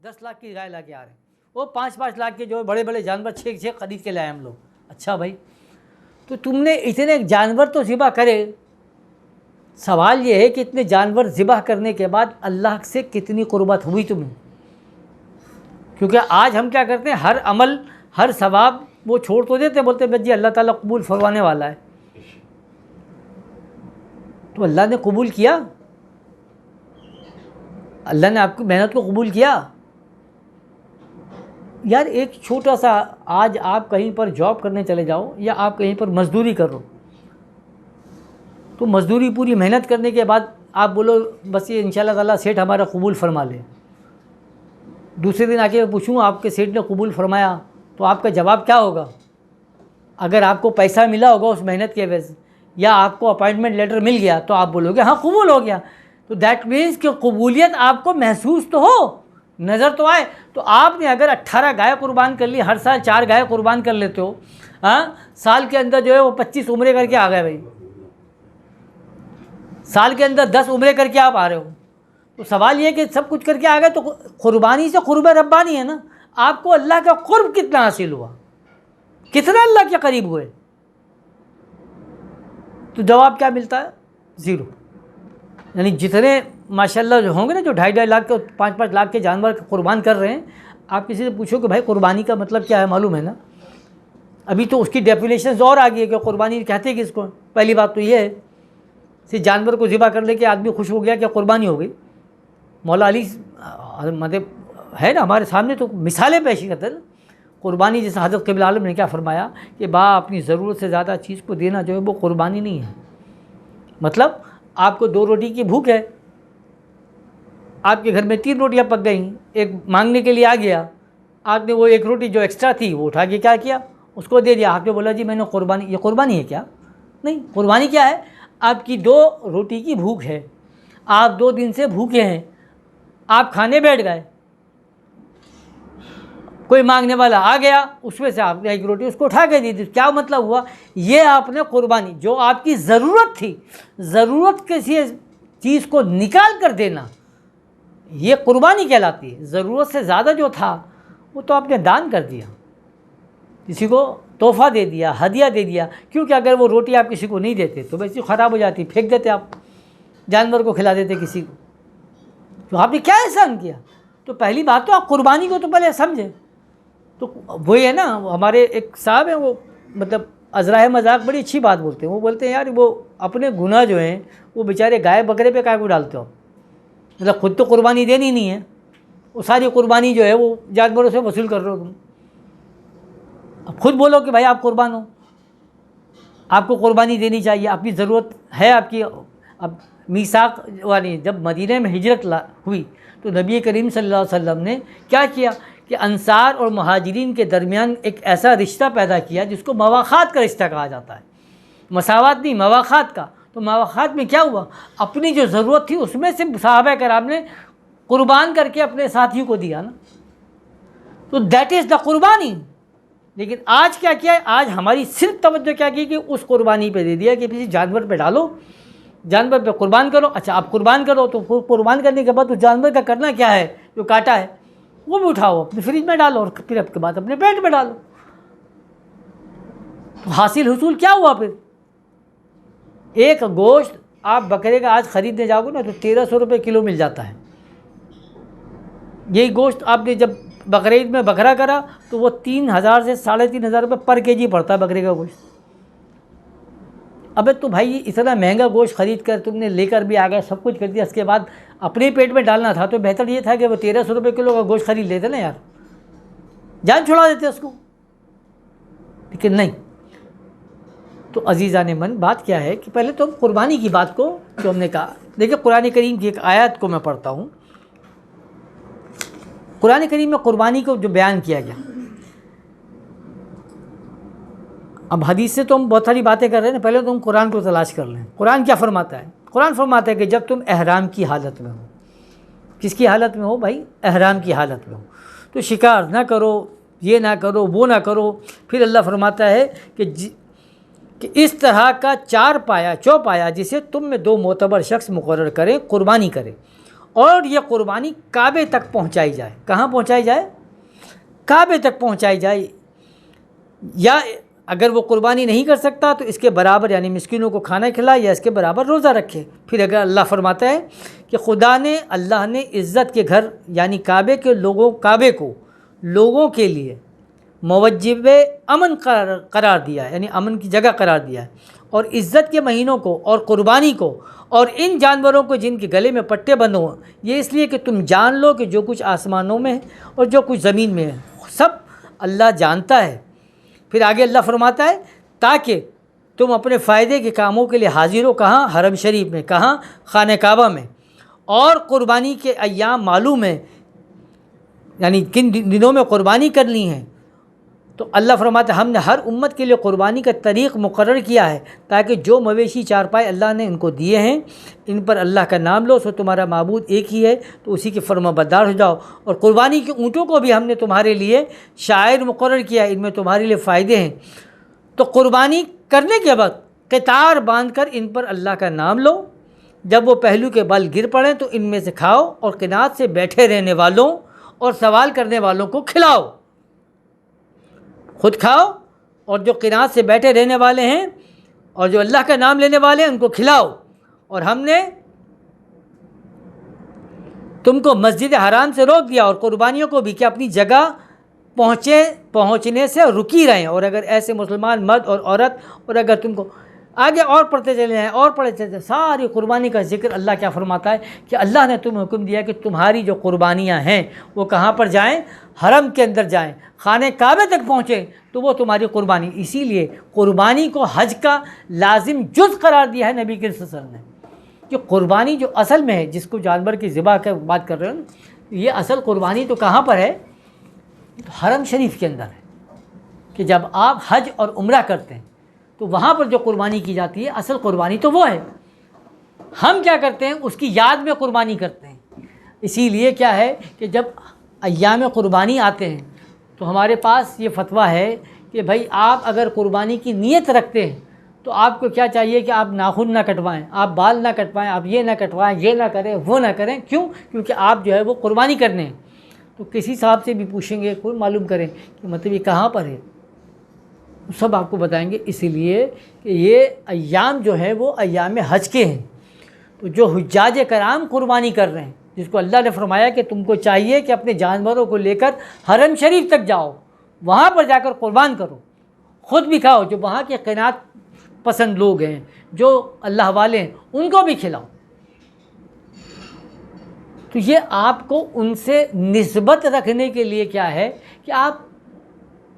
10 لاکھ کی گائے لا کے آ رہے ہیں، وہ 5-5 لاکھ کے جو بڑے بڑے جانور 6 خرید کے لائے ہم لوگ. اچھا بھائی، تو تم نے اتنے جانور تو ذبح کرے، سوال یہ ہے کہ اتنے جانور ذبح کرنے کے بعد اللہ سے کتنی قربت ہوئی تمہیں؟ کیونکہ آج ہم کیا کرتے ہیں، ہر عمل ہر ثواب وہ چھوڑ تو دیتے، بولتے بس جی اللہ تعالیٰ قبول فرمانے والا ہے. تو اللہ نے قبول کیا؟ اللہ نے آپ کی محنت کو قبول کیا؟ یار ایک چھوٹا سا، آج آپ کہیں پر جاب کرنے چلے جاؤ یا آپ کہیں پر مزدوری کرو، تو مزدوری پوری محنت کرنے کے بعد آپ بولو بس یہ انشاءاللہ تعالیٰ سیٹھ ہمارا قبول فرما لے. دوسرے دن آ کے میں پوچھوں آپ کے سیٹھ نے قبول فرمایا تو آپ کا جواب کیا ہوگا؟ اگر آپ کو پیسہ ملا ہوگا اس محنت کے وجہ سے یا آپ کو اپائنٹمنٹ لیٹر مل گیا تو آپ بولو گے ہاں قبول ہو گیا. تو دیٹ مینس کہ قبولیت آپ کو محسوس تو ہو، نظر تو آئے. تو آپ نے اگر 18 گائے قربان کر لی، ہر سال 4 گائے قربان کر لیتے ہو، ہاں سال کے اندر جو ہے وہ 25 عمرے کر کے آ گئے بھائی، سال کے اندر 10 عمرے کر کے آپ آ رہے ہو. تو سوال یہ کہ سب کچھ کر کے آ گئے تو قربانی سے قرب ربانی ہے نا. آپ کو اللہ کا قرب کتنا حاصل ہوا، کتنا اللہ کے قریب ہوئے؟ تو جواب کیا ملتا ہے؟ 0. یعنی جتنے ماشاءاللہ جو ہوں گے نا، جو 2.5 لاکھ کے 5 لاکھ کے جانور قربان کر رہے ہیں، آپ کسی سے پوچھو کہ بھائی قربانی کا مطلب کیا ہے، معلوم ہے نا؟ ابھی تو اس کی ڈیفینیشنز اور آ گئی ہے کہ قربانی کہتے ہیں کس کو. پہلی بات تو یہ ہے کہ جانور کو ذبح کر لے کے آدمی خوش ہو گیا کہ قربانی ہو گئی. مولا علی مطلب ہے نا ہمارے سامنے، تو مثالیں پیش کرتے ہیں نا. قربانی جیسے حضرت قبلہ عالم نے کیا فرمایا کہ اپنی ضرورت سے زیادہ چیز کو دینا جو ہے وہ قربانی نہیں ہے. مطلب آپ کو 2 روٹی کی بھوک ہے، آپ کے گھر میں 3 روٹیاں پک گئیں، ایک مانگنے کے لیے آ گیا، آپ نے وہ 1 روٹی جو ایکسٹرا تھی وہ اٹھا کے کیا کیا، اس کو دے دیا. آپ نے بولا جی میں نے قربانی، یہ قربانی ہے کیا؟ نہیں. قربانی کیا ہے؟ آپ کی 2 روٹی کی بھوک ہے، آپ 2 دن سے بھوکے ہیں، آپ کھانے بیٹھ گئے، کوئی مانگنے والا آ گیا، اس میں سے آپ نے 1 روٹی اس کو اٹھا کے دی. کیا مطلب ہوا؟ یہ آپ نے قربانی، جو آپ کی ضرورت تھی، ضرورت کسی چیز کو نکال کر دینا، یہ قربانی کہلاتی ہے. ضرورت سے زیادہ جو تھا وہ تو آپ نے دان کر دیا، کسی کو تحفہ دے دیا، ہدیہ دے دیا. کیونکہ اگر وہ روٹی آپ کسی کو نہیں دیتے تو ویسے خراب ہو جاتی، پھینک دیتے، آپ جانور کو کھلا دیتے کسی کو. تو آپ نے کیا احسان کیا؟ تو پہلی بات تو آپ قربانی کو تو پہلے سمجھیں. تو وہی ہے نا، ہمارے ایک صاحب ہیں، وہ مطلب ازراہ مذاق بڑی اچھی بات بولتے ہیں. وہ بولتے ہیں یار وہ اپنے گناہ جو ہیں وہ بیچارے گائے بکرے پہ کائے کو ڈالتے ہو، مطلب خود تو قربانی دینی نہیں ہے، وہ ساری قربانی جو ہے وہ جانوروں سے وصول کر رہے ہو تم. اب خود بولو کہ بھائی آپ قربان ہو، آپ کو قربانی دینی چاہیے، آپ کی ضرورت ہے آپ کی. اب میثاق والی جب مدینہ میں ہجرت ہوئی تو نبی کریم صلی اللہ علیہ وسلم نے کیا کیا کہ انصار اور مہاجرین کے درمیان ایک ایسا رشتہ پیدا کیا جس کو مواخات کا رشتہ کہا جاتا ہے، مساوات نہیں، مواخات کا. تو مواخات میں کیا ہوا؟ اپنی جو ضرورت تھی اس میں سے صحابہ کرام نے قربان کر کے اپنے ساتھیوں کو دیا نا. تو دیٹ از دا قربانی. لیکن آج کیا کیا ہے؟ آج ہماری صرف توجہ کیا کی کہ اس قربانی پہ دے دیا کہ کسی جانور پہ ڈالو، جانور پہ قربان کرو. اچھا آپ قربان کرو تو قربان کرنے کے بعد اس جانور کا کرنا کیا ہے؟ جو کاٹا ہے وہ بھی اٹھاؤ اپنے فریج میں ڈالو اور پھر اب کے بعد اپنے پیٹ میں ڈالو. تو حصول کیا ہوا پھر؟ ایک گوشت آپ بکرے کا آج خریدنے جاؤ گے نا تو 1300 روپے کلو مل جاتا ہے. یہی گوشت آپ نے جب بقرعید میں بکرا کرا تو وہ 3000 سے 3500 روپے پر کے جی پڑتا ہے بکرے کا گوشت. ابے تو بھائی اتنا مہنگا گوشت خرید کر تم نے لے کر بھی آ گئے، سب کچھ کر دیا، اس کے بعد اپنے پیٹ میں ڈالنا تھا تو بہتر یہ تھا کہ وہ 1300 روپے کلو کا گوشت خرید لیتے نا یار، جان چھڑا دیتے اس کو. لیکن نہیں. تو عزیزان من، بات کیا ہے کہ پہلے تو ہم قربانی کی بات کو جو ہم نے کہا، دیکھیں قرآن کریم کی ایک آیت کو میں پڑھتا ہوں. قرآن کریم میں قربانی کو جو بیان کیا گیا، اب حدیث سے تو ہم بہت ساری باتیں کر رہے ہیں، پہلے تو ہم قرآن کو تلاش کر لیں. قرآن کیا فرماتا ہے؟ قرآن فرماتا ہے کہ جب تم احرام کی حالت میں ہو، کس کی حالت میں ہو بھائی؟ احرام کی حالت میں ہو، تو شکار نہ کرو، یہ نہ کرو، وہ نہ کرو. پھر اللہ فرماتا ہے کہ اس طرح کا چوپایا جسے تم میں 2 معتبر شخص مقرر کریں، قربانی کرے، اور یہ قربانی کعبے تک پہنچائی جائے. کہاں پہنچائی جائے؟ کعبے تک پہنچائی جائے. یا اگر وہ قربانی نہیں کر سکتا تو اس کے برابر یعنی مسکینوں کو کھانا کھلائے یا اس کے برابر روزہ رکھے. پھر اگر اللہ فرماتا ہے کہ اللہ نے عزت کے گھر یعنی کعبے کو لوگوں کے لیے موجب امن قرار دیا ہے، یعنی امن کی جگہ قرار دیا ہے، اور عزت کے مہینوں کو اور قربانی کو اور ان جانوروں کو جن کے گلے میں پٹے بند ہوں، یہ اس لیے کہ تم جان لو کہ جو کچھ آسمانوں میں ہے اور جو کچھ زمین میں ہے سب اللہ جانتا ہے. پھر آگے اللہ فرماتا ہے تاکہ تم اپنے فائدے کے کاموں کے لیے حاضر ہو. کہاں؟ حرم شریف میں. کہاں؟ خانہ کعبہ میں. اور قربانی کے ایام معلوم ہیں، یعنی کن دنوں میں قربانی کرنی ہے. تو اللہ فرماتا ہے ہم نے ہر امت کے لیے قربانی کا طریق مقرر کیا ہے تاکہ جو مویشی چارپائے اللہ نے ان کو دیے ہیں ان پر اللہ کا نام لو، سو تمہارا معبود ایک ہی ہے تو اسی کے فرما بردار ہو جاؤ. اور قربانی کے اونٹوں کو بھی ہم نے تمہارے لیے شاعر مقرر کیا ہے، ان میں تمہارے لیے فائدے ہیں. تو قربانی کرنے کے وقت قطار باندھ کر ان پر اللہ کا نام لو. جب وہ پہلو کے بل گر پڑیں تو ان میں سے کھاؤ اور قناعت سے بیٹھے رہنے والوں اور سوال کرنے والوں کو کھلاؤ. خود کھاؤ اور جو قناعت سے بیٹھے رہنے والے ہیں اور جو اللہ کا نام لینے والے ہیں ان کو کھلاؤ. اور ہم نے تم کو مسجد حرام سے روک دیا اور قربانیوں کو بھی کہ اپنی جگہ پہنچنے سے رکی رہیں. اور اگر ایسے مسلمان مرد اور عورت، اور اگر تم کو آگے اور پڑھتے چلے ہیں اور پڑھتے چلے ہیں، ساری قربانی کا ذکر اللہ کیا فرماتا ہے کہ اللہ نے تمہیں حکم دیا کہ تمہاری جو قربانیاں ہیں وہ کہاں پر جائیں؟ حرم کے اندر جائیں، خانہ کعبے تک پہنچیں تو وہ تمہاری قربانی. اسی لیے قربانی کو حج کا لازم جز قرار دیا ہے نبی کریم صلی اللہ علیہ وسلم نے. کہ قربانی جو اصل میں ہے، جس کو جانور کی ذبح کی بات کر رہے ہیں، یہ اصل قربانی تو کہاں پر ہے؟ تو حرم شریف کے اندر ہے. کہ جب آپ حج اور عمرہ کرتے ہیں تو وہاں پر جو قربانی کی جاتی ہے اصل قربانی تو وہ ہے. ہم کیا کرتے ہیں؟ اس کی یاد میں قربانی کرتے ہیں. اسی لیے کیا ہے کہ جب ایام قربانی آتے ہیں تو ہمارے پاس یہ فتویٰ ہے کہ بھائی آپ اگر قربانی کی نیت رکھتے ہیں تو آپ کو کیا چاہیے کہ آپ ناخن نہ کٹوائیں، آپ بال نہ کٹوائیں، آپ یہ نہ کٹوائیں، یہ نہ کریں، وہ نہ کریں. کیوں؟ کیونکہ آپ جو ہے وہ قربانی کرنے ہیں. تو کسی صاحب سے بھی پوچھیں گے، کوئی معلوم کریں کہ مطلب یہ کہاں پر ہے، سب آپ کو بتائیں گے. اسی لیے کہ یہ ایام جو ہے وہ ایام حج کے ہیں. تو جو حجاج کرام قربانی کر رہے ہیں، جس کو اللہ نے فرمایا کہ تم کو چاہیے کہ اپنے جانوروں کو لے کر حرم شریف تک جاؤ، وہاں پر جا کر قربان کرو، خود بھی کھاؤ، جو وہاں کے قناعت پسند لوگ ہیں، جو اللہ والے ہیں، ان کو بھی کھلاؤ. تو یہ آپ کو ان سے نسبت رکھنے کے لیے کیا ہے کہ آپ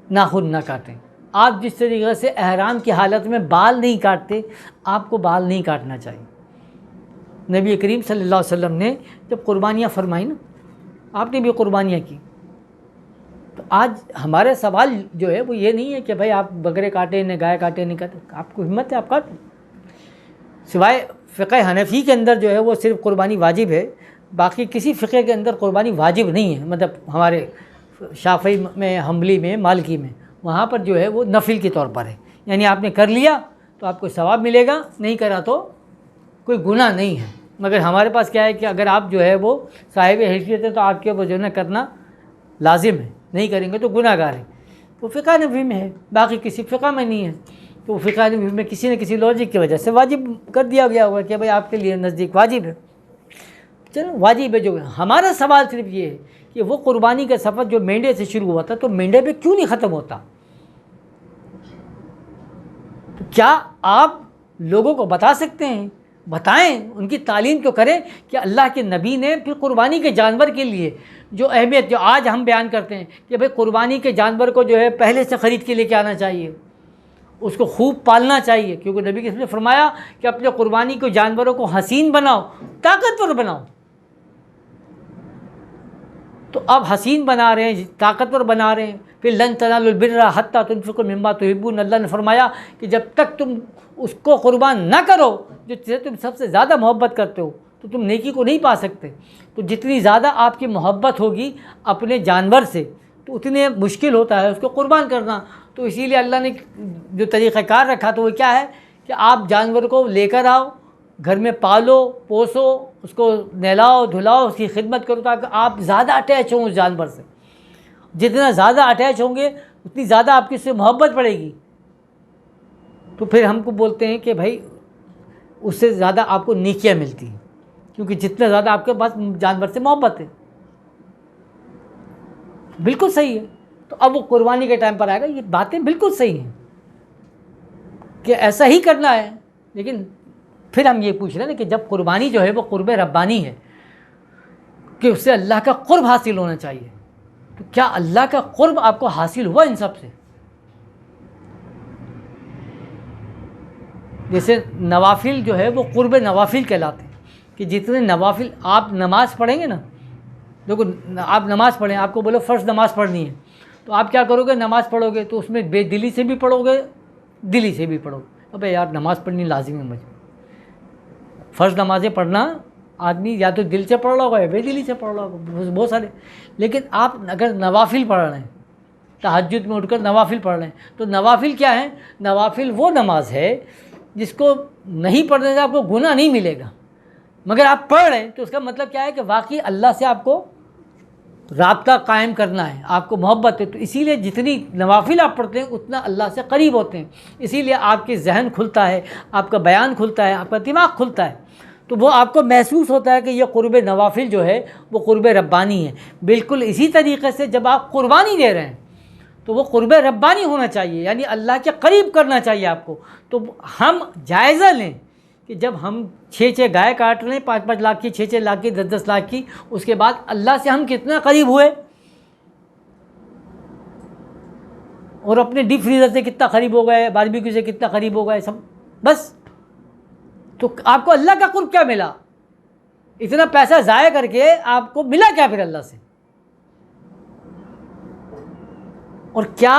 ناخن نہ کاٹیں. آپ جس طریقے سے احرام کی حالت میں بال نہیں کاٹتے، آپ کو بال نہیں کاٹنا چاہیے. نبی کریم صلی اللہ علیہ وسلم نے جب قربانیاں فرمائی نا، آپ نے بھی قربانیاں کی، تو آج ہمارے سوال جو ہے وہ یہ نہیں ہے کہ بھائی آپ بکرے کاٹے نہ گائے کاٹے نہیں کاٹے. آپ کو ہمت ہے آپ کاٹیں. سوائے فقہ حنفی کے اندر جو ہے وہ صرف قربانی واجب ہے، باقی کسی فقہ کے اندر قربانی واجب نہیں ہے. مطلب ہمارے شافعی میں، حنبلی میں، مالکی میں، وہاں پر جو ہے وہ نفل کے طور پر ہے. یعنی آپ نے کر لیا تو آپ کو ثواب ملے گا، نہیں کرا تو کوئی گناہ نہیں ہے. مگر ہمارے پاس کیا ہے کہ اگر آپ جو ہے وہ صاحب حیثیت ہے تو آپ کے وہ جو ہے کرنا لازم ہے، نہیں کریں گے تو گناہ گار ہے. وہ فقہ نفی میں ہے، باقی کسی فقہ میں نہیں ہے. تو فقہ نفی میں کسی نہ کسی لاجک کی وجہ سے واجب کر دیا گیا ہوا کہ بھائی آپ کے لیے نزدیک واجب ہے. چلو واجب ہے. جو ہمارا سوال صرف یہ ہے کہ وہ قربانی کا سفر جو مینڈے سے شروع ہوا تھا تو مینڈے پہ کیوں نہیں ختم ہوتا؟ تو کیا آپ لوگوں کو بتا سکتے ہیں؟ بتائیں، ان کی تعلیم تو کریں کہ اللہ کے نبی نے پھر قربانی کے جانور کے لیے جو اہمیت جو آج ہم بیان کرتے ہیں کہ بھائی قربانی کے جانور کو جو ہے پہلے سے خرید کے لے کے آنا چاہیے، اس کو خوب پالنا چاہیے. کیونکہ نبی نے فرمایا کہ اپنے قربانی کے جانوروں کو حسین بناؤ، طاقتور بناؤ. تو اب حسین بنا رہے ہیں، طاقتور بنا رہے ہیں. پھر لن تنالوا البر حتی تنفقوا مما تحبون، اللہ نے فرمایا کہ جب تک تم اس کو قربان نہ کرو جو چیزیں تم سب سے زیادہ محبت کرتے ہو تو تم نیکی کو نہیں پا سکتے. تو جتنی زیادہ آپ کی محبت ہوگی اپنے جانور سے تو اتنے مشکل ہوتا ہے اس کو قربان کرنا. تو اسی لیے اللہ نے جو طریقہ کار رکھا تو وہ کیا ہے کہ آپ جانور کو لے کر آؤ، گھر میں پالو پوسو، اس کو نہلاؤ دھلاؤ، اس کی خدمت کرو تاکہ آپ زیادہ اٹیچ ہوں اس جانور سے. جتنا زیادہ اٹیچ ہوں گے اتنی زیادہ آپ کی اس سے محبت پڑے گی. تو پھر ہم کو بولتے ہیں کہ بھائی اس سے زیادہ آپ کو نیکیاں ملتی ہیں، کیونکہ جتنا زیادہ آپ کے پاس جانور سے محبت ہے. بالکل صحیح ہے. تو اب وہ قربانی کے ٹائم پر آئے گا. یہ باتیں بالکل صحیح ہیں کہ ایسا ہی کرنا ہے. لیکن پھر ہم یہ پوچھ رہے ہیں کہ جب قربانی جو ہے وہ قرب ربانی ہے کہ اس سے اللہ کا قرب حاصل ہونا چاہیے، تو کیا اللہ کا قرب آپ کو حاصل ہوا ان سب سے؟ جیسے نوافل جو ہے وہ قرب نوافل کہلاتے ہیں کہ جتنے نوافل آپ نماز پڑھیں گے نا، دیکھو آپ نماز پڑھیں، آپ کو بولو فرض نماز پڑھنی ہے، تو آپ کیا کرو گے؟ نماز پڑھو گے تو اس میں بے دلی سے بھی پڑھو گے، دلی سے بھی پڑھو گے. ابے یار نماز پڑھنی لازمی ہے مجھے. فرض نمازیں پڑھنا آدمی یا تو دل سے پڑھ رہا ہوگا یا بے دلی سے پڑھ رہا ہوگا، بہت سارے. لیکن آپ اگر نوافل پڑھ رہے ہیں، تہجد میں اٹھ کر نوافل پڑھ رہے ہیں، تو نوافل کیا ہے؟ نوافل وہ نماز ہے جس کو نہیں پڑھنے سے آپ کو گناہ نہیں ملے گا، مگر آپ پڑھ رہے ہیں تو اس کا مطلب کیا ہے کہ واقعی اللہ سے آپ کو رابطہ قائم کرنا ہے، آپ کو محبت ہے. تو اسی لیے جتنی نوافل آپ پڑھتے ہیں اتنا اللہ سے قریب ہوتے ہیں. اسی لیے آپ کی ذہن کھلتا ہے، آپ کا بیان کھلتا ہے، آپ کا دماغ کھلتا ہے. تو وہ آپ کو محسوس ہوتا ہے کہ یہ قرب نوافل جو ہے وہ قرب ربانی ہے. بالکل اسی طریقے سے جب آپ قربانی دے رہے ہیں تو وہ قرب ربانی ہونا چاہیے، یعنی اللہ کے قریب کرنا چاہیے آپ کو. تو ہم جائزہ لیں کہ جب ہم 6 گائے کاٹ رہے ہیں، 5 لاکھ کی، 6 لاکھ کی، 10 لاکھ کی، اس کے بعد اللہ سے ہم کتنا قریب ہوئے اور اپنے ڈیپ فریزر سے کتنا قریب ہو گئے، باربیکیو سے کتنا قریب ہو گئے، سب بس. تو آپ کو اللہ کا قرب کیا ملا؟ اتنا پیسہ ضائع کر کے آپ کو ملا کیا پھر اللہ سے؟ اور کیا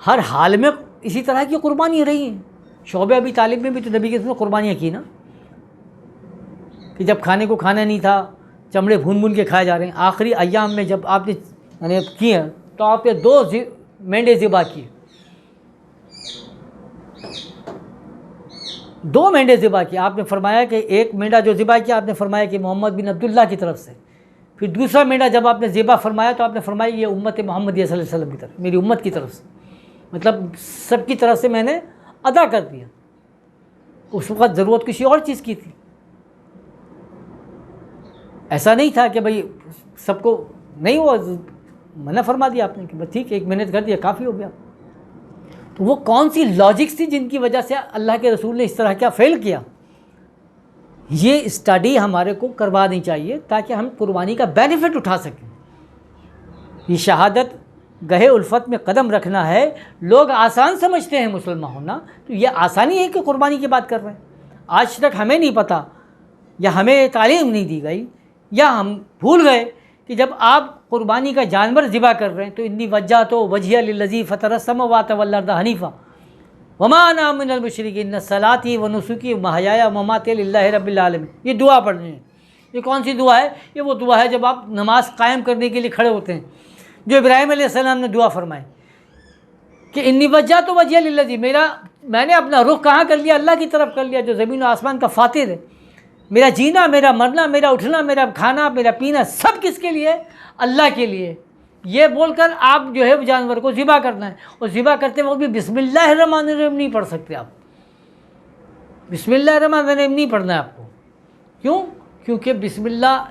ہر حال میں اسی طرح کی قربانی رہی ہیں؟ شعبہ ابی طالب میں بھی تو نبی کے اس میں قربانیاں کی نا، کہ جب کھانے کو کھانا نہیں تھا چمڑے بھون بھون کے کھائے جا رہے ہیں. آخری ایام میں جب آپ نے یعنی کیے تو آپ نے 2 مینڈے ذبح کیے، 2 مینڈے ذبح کیے. آپ نے فرمایا کہ ایک مینڈا جو ذبح کیا آپ نے فرمایا کہ محمد بن عبداللہ کی طرف سے. پھر دوسرا مینڈا جب آپ نے ذبح فرمایا تو آپ نے فرمایا یہ امت محمد صلی اللہ علیہ وسلم کی طرف، میری امت کی طرف سے، مطلب سب کی طرف سے میں نے ادا کر دیا. اس وقت ضرورت کسی اور چیز کی تھی، ایسا نہیں تھا کہ بھئی سب کو نہیں، ہوا منع فرما دیا آپ نے کہ بس ٹھیک 1 منٹ کر دیا کافی ہو گیا. تو وہ کون سی لاجکس تھی جن کی وجہ سے اللہ کے رسول نے اس طرح کیا فیل کیا؟ یہ اسٹڈی ہمارے کو کروانی چاہیے تاکہ ہم قربانی کا بینیفٹ اٹھا سکیں. یہ شہادت گہے الفت میں قدم رکھنا ہے. لوگ آسان سمجھتے ہیں مسلمان ہونا، تو یہ آسانی ہے کہ قربانی کی بات کر رہے ہیں. آج تک ہمیں نہیں پتہ یا ہمیں تعلیم نہیں دی گئی یا ہم بھول گئے کہ جب آپ قربانی کا جانور ذبح کر رہے ہیں تو انی وجہت وجہی للذی فطر السماوات والارض حنیفا وما انا من المشرکین ان صلاتی و نسکی و محیایا و مماتی للہ رب العالمین. یہ دعا پڑھنی ہے. یہ کون سی دعا ہے؟ یہ وہ دعا ہے جب آپ نماز قائم کرنے کے لیے کھڑے ہوتے ہیں، جو ابراہیم علیہ السلام نے دعا فرمائی کہ انی وجہت وجہی للذی، میں نے اپنا رخ کہاں کر لیا؟ اللہ کی طرف کر لیا جو زمین و آسمان کا فاطر ہے. میرا جینا، میرا مرنا، میرا اٹھنا، میرا کھانا، میرا پینا سب کس کے لیے؟ اللہ کے لیے. یہ بول کر آپ جو ہے جانور کو ذبح کرنا ہے، اور ذبح کرتے وقت بھی بسم اللہ الرحمن الرحیم نہیں پڑھ سکتے آپ. بسم اللہ الرحمن الرحیم نہیں پڑھنا ہے آپ کو. کیوں؟ کیونکہ بسم اللہ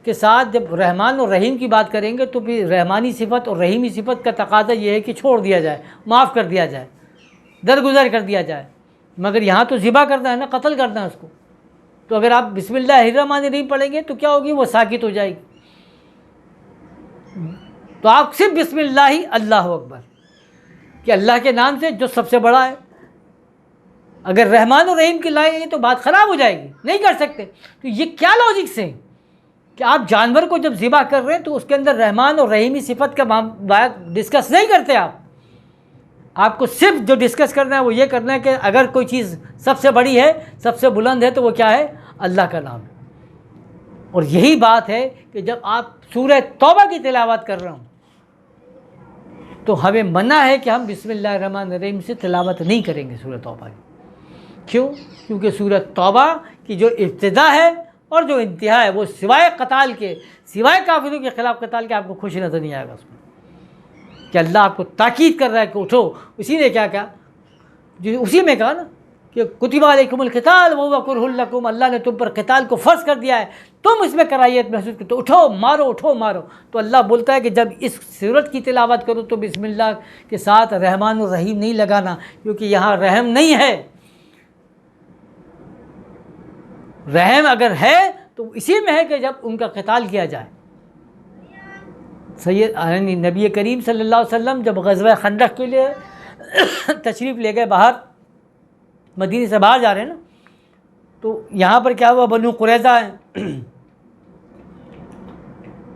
کے ساتھ جب رحمان اور رحیم کی بات کریں گے تو پھر رحمانی صفت اور رحیمی صفت کا تقاضا یہ ہے کہ چھوڑ دیا جائے، معاف کر دیا جائے، درگزر کر دیا جائے. مگر یہاں تو ذبح کرنا ہے نا، قتل کرنا ہے اس کو. تو اگر آپ بسم اللہ الرحمن الرحیم پڑھیں گے تو کیا ہوگی؟ وہ ساکت ہو جائے گی. تو آپ صرف بسم اللہ ہی اللہ اکبر کہ اللہ کے نام سے جو سب سے بڑا ہے. اگر رحمان اور رحیم کی لائیں گے تو بات خراب ہو جائے گی، نہیں کر سکتے. تو یہ کیا لاجکس ہے کہ آپ جانور کو جب ذبح کر رہے ہیں تو اس کے اندر رحمان اور رحیمی صفت کا بات ڈسکس نہیں کرتے آپ کو صرف جو ڈسکس کرنا ہے وہ یہ کرنا ہے کہ اگر کوئی چیز سب سے بڑی ہے، سب سے بلند ہے، تو وہ کیا ہے؟ اللہ کا نام ہے. اور یہی بات ہے کہ جب آپ سورہ توبہ کی تلاوت کر رہے ہوں تو ہمیں منع ہے کہ ہم بسم اللہ الرحمن الرحیم سے تلاوت نہیں کریں گے سورہ توبہ کی. کیوں؟ کیونکہ سورۃ توبہ کی جو ابتدا ہے اور جو انتہا ہے وہ سوائے قتال کے، سوائے کافروں کے خلاف قتال کے آپ کو خوش نظر نہیں آئے گا اس میں، کہ اللہ آپ کو تاکید کر رہا ہے کہ اٹھو۔ اسی نے کیا کہا، جو اسی میں کہا نا کہ کتب علیکم القتال وہو کرہ لکم، اللہ نے تم پر قتال کو فرض کر دیا ہے، تم اس میں کراہیت محسوس کرتے تو اٹھو مارو، اٹھو مارو۔ تو اللہ بولتا ہے کہ جب اس سورت کی تلاوت کرو تو بسم اللہ کے ساتھ رحمان الرحیم نہیں لگانا، کیونکہ یہاں رحم نہیں ہے۔ رحم اگر ہے تو اسی میں ہے کہ جب ان کا قتال کیا جائے۔ یعنی نبی کریم صلی اللہ علیہ وسلم جب غزوہ خندق کے لیے تشریف لے گئے، باہر مدینے سے باہر جا رہے ہیں نا، تو یہاں پر کیا ہوا، بنو قریظہ ہے،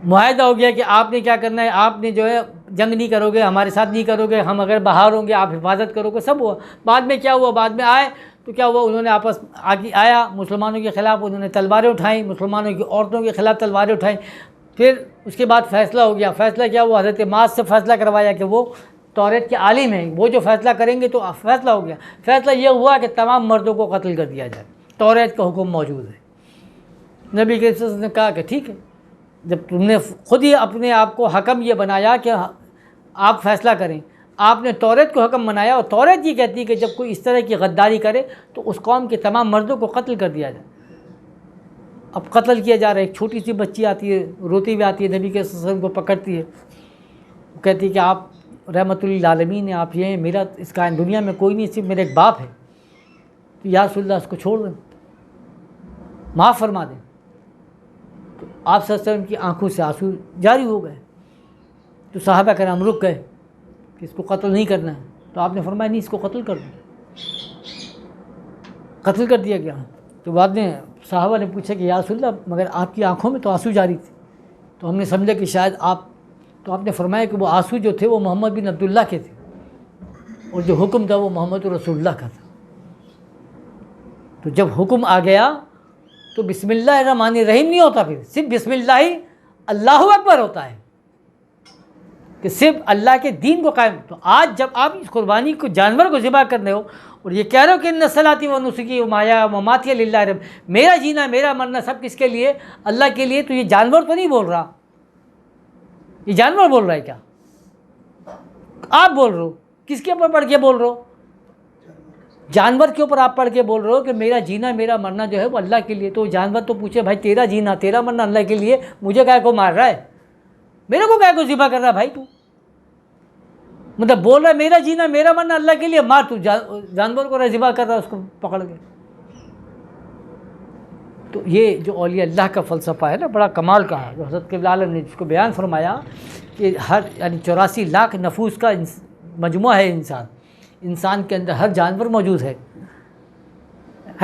معاہدہ ہو گیا کہ آپ نے کیا کرنا ہے، آپ نے جو ہے جنگ نہیں کرو گے، ہمارے ساتھ نہیں کرو گے، ہم اگر باہر ہوں گے آپ حفاظت کرو گے، سب ہوا۔ بعد میں کیا ہوا، بعد میں آئے تو کیا ہوا، انہوں نے آپس آیا مسلمانوں کے خلاف، انہوں نے تلواریں اٹھائیں، مسلمانوں کی عورتوں کے خلاف تلواریں اٹھائیں۔ پھر اس کے بعد فیصلہ ہو گیا، فیصلہ کیا ہوا، حضرت معاذ سے فیصلہ کروایا کہ وہ توریت کے عالم ہیں، وہ جو فیصلہ کریں گے، تو فیصلہ ہو گیا۔ فیصلہ یہ ہوا کہ تمام مردوں کو قتل کر دیا جائے، توریت کا حکم موجود ہے۔ نبی کے نے کہا کہ ٹھیک ہے، جب تم نے خود ہی اپنے آپ کو حکم یہ بنایا کہ آپ فیصلہ کریں، آپ نے توریت کو حکم بنایا، اور توریت یہ کہتی ہے کہ جب کوئی اس طرح کی غداری کرے تو اس قوم کے تمام مردوں کو قتل کر دیا جائے۔ اب قتل کیا جا رہا ہے، ایک چھوٹی سی بچی آتی ہے، روتی ہوئی آتی ہے، نبی کے وسلم کو پکڑتی ہے، وہ کہتی ہے کہ آپ رحمت للعالمین ہیں، آپ یہ ہیں، میرا اس کائن دنیا میں کوئی نہیں، صرف میرا ایک باپ ہے، تو یا رسول اللہ اس کو چھوڑ دیں، معاف فرما دیں۔ تو آپ صلی اللہ علیہ وسلم کی آنکھوں سے آنسو جاری ہو گئے، تو صحابہ کرام رک گئے کہ اس کو قتل نہیں کرنا ہے، تو آپ نے فرمایا نہیں، اس کو قتل کر دو، قتل کر دیا گیا۔ تو بعد میں صحابہ نے پوچھا کہ یا رسول اللہ مگر آپ کی آنکھوں میں تو آنسو جاری تھے، تو ہم نے سمجھا کہ شاید تو آپ نے فرمایا کہ وہ آنسو جو تھے وہ محمد بن عبداللہ کے تھے، اور جو حکم تھا وہ محمد رسول اللہ کا تھا۔ تو جب حکم آ گیا تو بسم اللہ الرحمن الرحیم نہیں ہوتا، پھر صرف بسم اللہ اللہ اکبر ہوتا ہے، کہ صرف اللہ کے دین کو قائم۔ تو آج جب آپ اس قربانی کو، جانور کو ذبح کرنے ہو اور یہ کہہ رہے ہو کہ ان صلاتی و نسکی و مایا و مماتی للہ رب، میرا جینا میرا مرنا سب کس کے لیے، اللہ کے لیے، تو یہ جانور تو نہیں بول رہا، یہ جانور بول رہا ہے کیا؟ آپ بول رہے ہو، کس کے اوپر پڑھ کے بول رہے ہو؟ جانور کے اوپر آپ پڑھ کے بول رہے ہو کہ میرا جینا میرا مرنا جو ہے وہ اللہ کے لیے۔ تو جانور تو پوچھے بھائی تیرا جینا تیرا مرنا اللہ کے لیے، مجھے کائے کو مار رہا ہے، میرے کو کائے کو ذبح کر رہا ہے بھائی تو؟ مطلب بول رہا ہے میرا جینا میرا مرنا اللہ کے لیے، مار، تو جانور کو ذبح کر رہا ہے اس کو پکڑ کے۔ تو یہ جو اولیاء اللہ کا فلسفہ ہے نا، بڑا کمال کا ہے، جو حضرت قبلہ عالم نے جس کو بیان فرمایا کہ ہر یعنی 84 لاکھ نفوس کا مجموعہ ہے انسان کے اندر، ہر جانور موجود ہے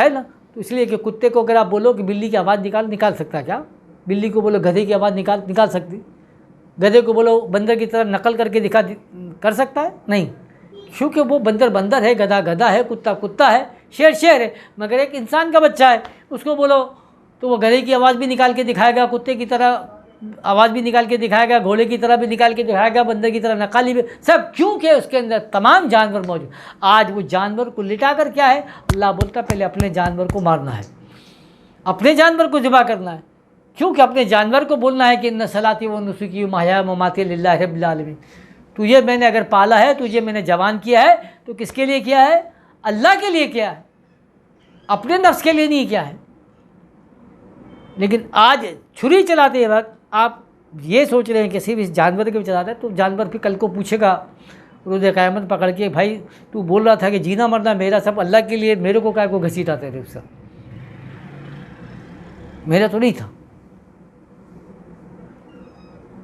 نا۔ تو اس لیے کہ کتے کو اگر آپ بولو کہ بلی کی آواز نکال سکتا ہے کیا؟ بلی کو بولو گدھے کی آواز نکال سکتی؟ گدھے کو بولو بندر کی طرح نقل کر کے کر سکتا ہے؟ نہیں، کیونکہ وہ بندر ہے، گدھا ہے، کتا ہے، شیر ہے، مگر ایک انسان کا بچہ ہے، اس کو بولو تو وہ گدھے کی آواز بھی نکال کے دکھائے گا، کتے کی طرح آواز بھی نکال کے دکھائے گا، گھوڑے کی طرح بھی نکال کے دکھائے گا، بندر کی طرح نقالی بھی، سب، کیونکہ اس کے اندر تمام جانور موجود۔ آج وہ جانور کو لٹا کر کیا ہے، اللہ بولتا پہلے اپنے جانور کو مارنا ہے، اپنے جانور کو ذبح کرنا ہے، کیونکہ اپنے جانور کو بولنا ہے کہ ان صلاتی و نسکی و محیا و مماتی للہ رب العالمین۔ تو یہ میں نے اگر پالا ہے، تو یہ میں نے جوان کیا ہے، تو کس کے لیے کیا ہے؟ اللہ کے لیے کیا ہے، اپنے نفس کے لیے نہیں کیا ہے۔ لیکن آج چھری چلاتے وقت آپ یہ سوچ رہے ہیں کہ صرف اس جانور کے بھی چلاتا ہے، تو جانور پھر کل کو پوچھے گا روز قیامت پکڑ کے، بھائی تو بول رہا تھا کہ جینا مرنا میرا سب اللہ کے لیے، میرے کو کائے کو گھسیٹاتے رہے، سب میرا تو نہیں تھا۔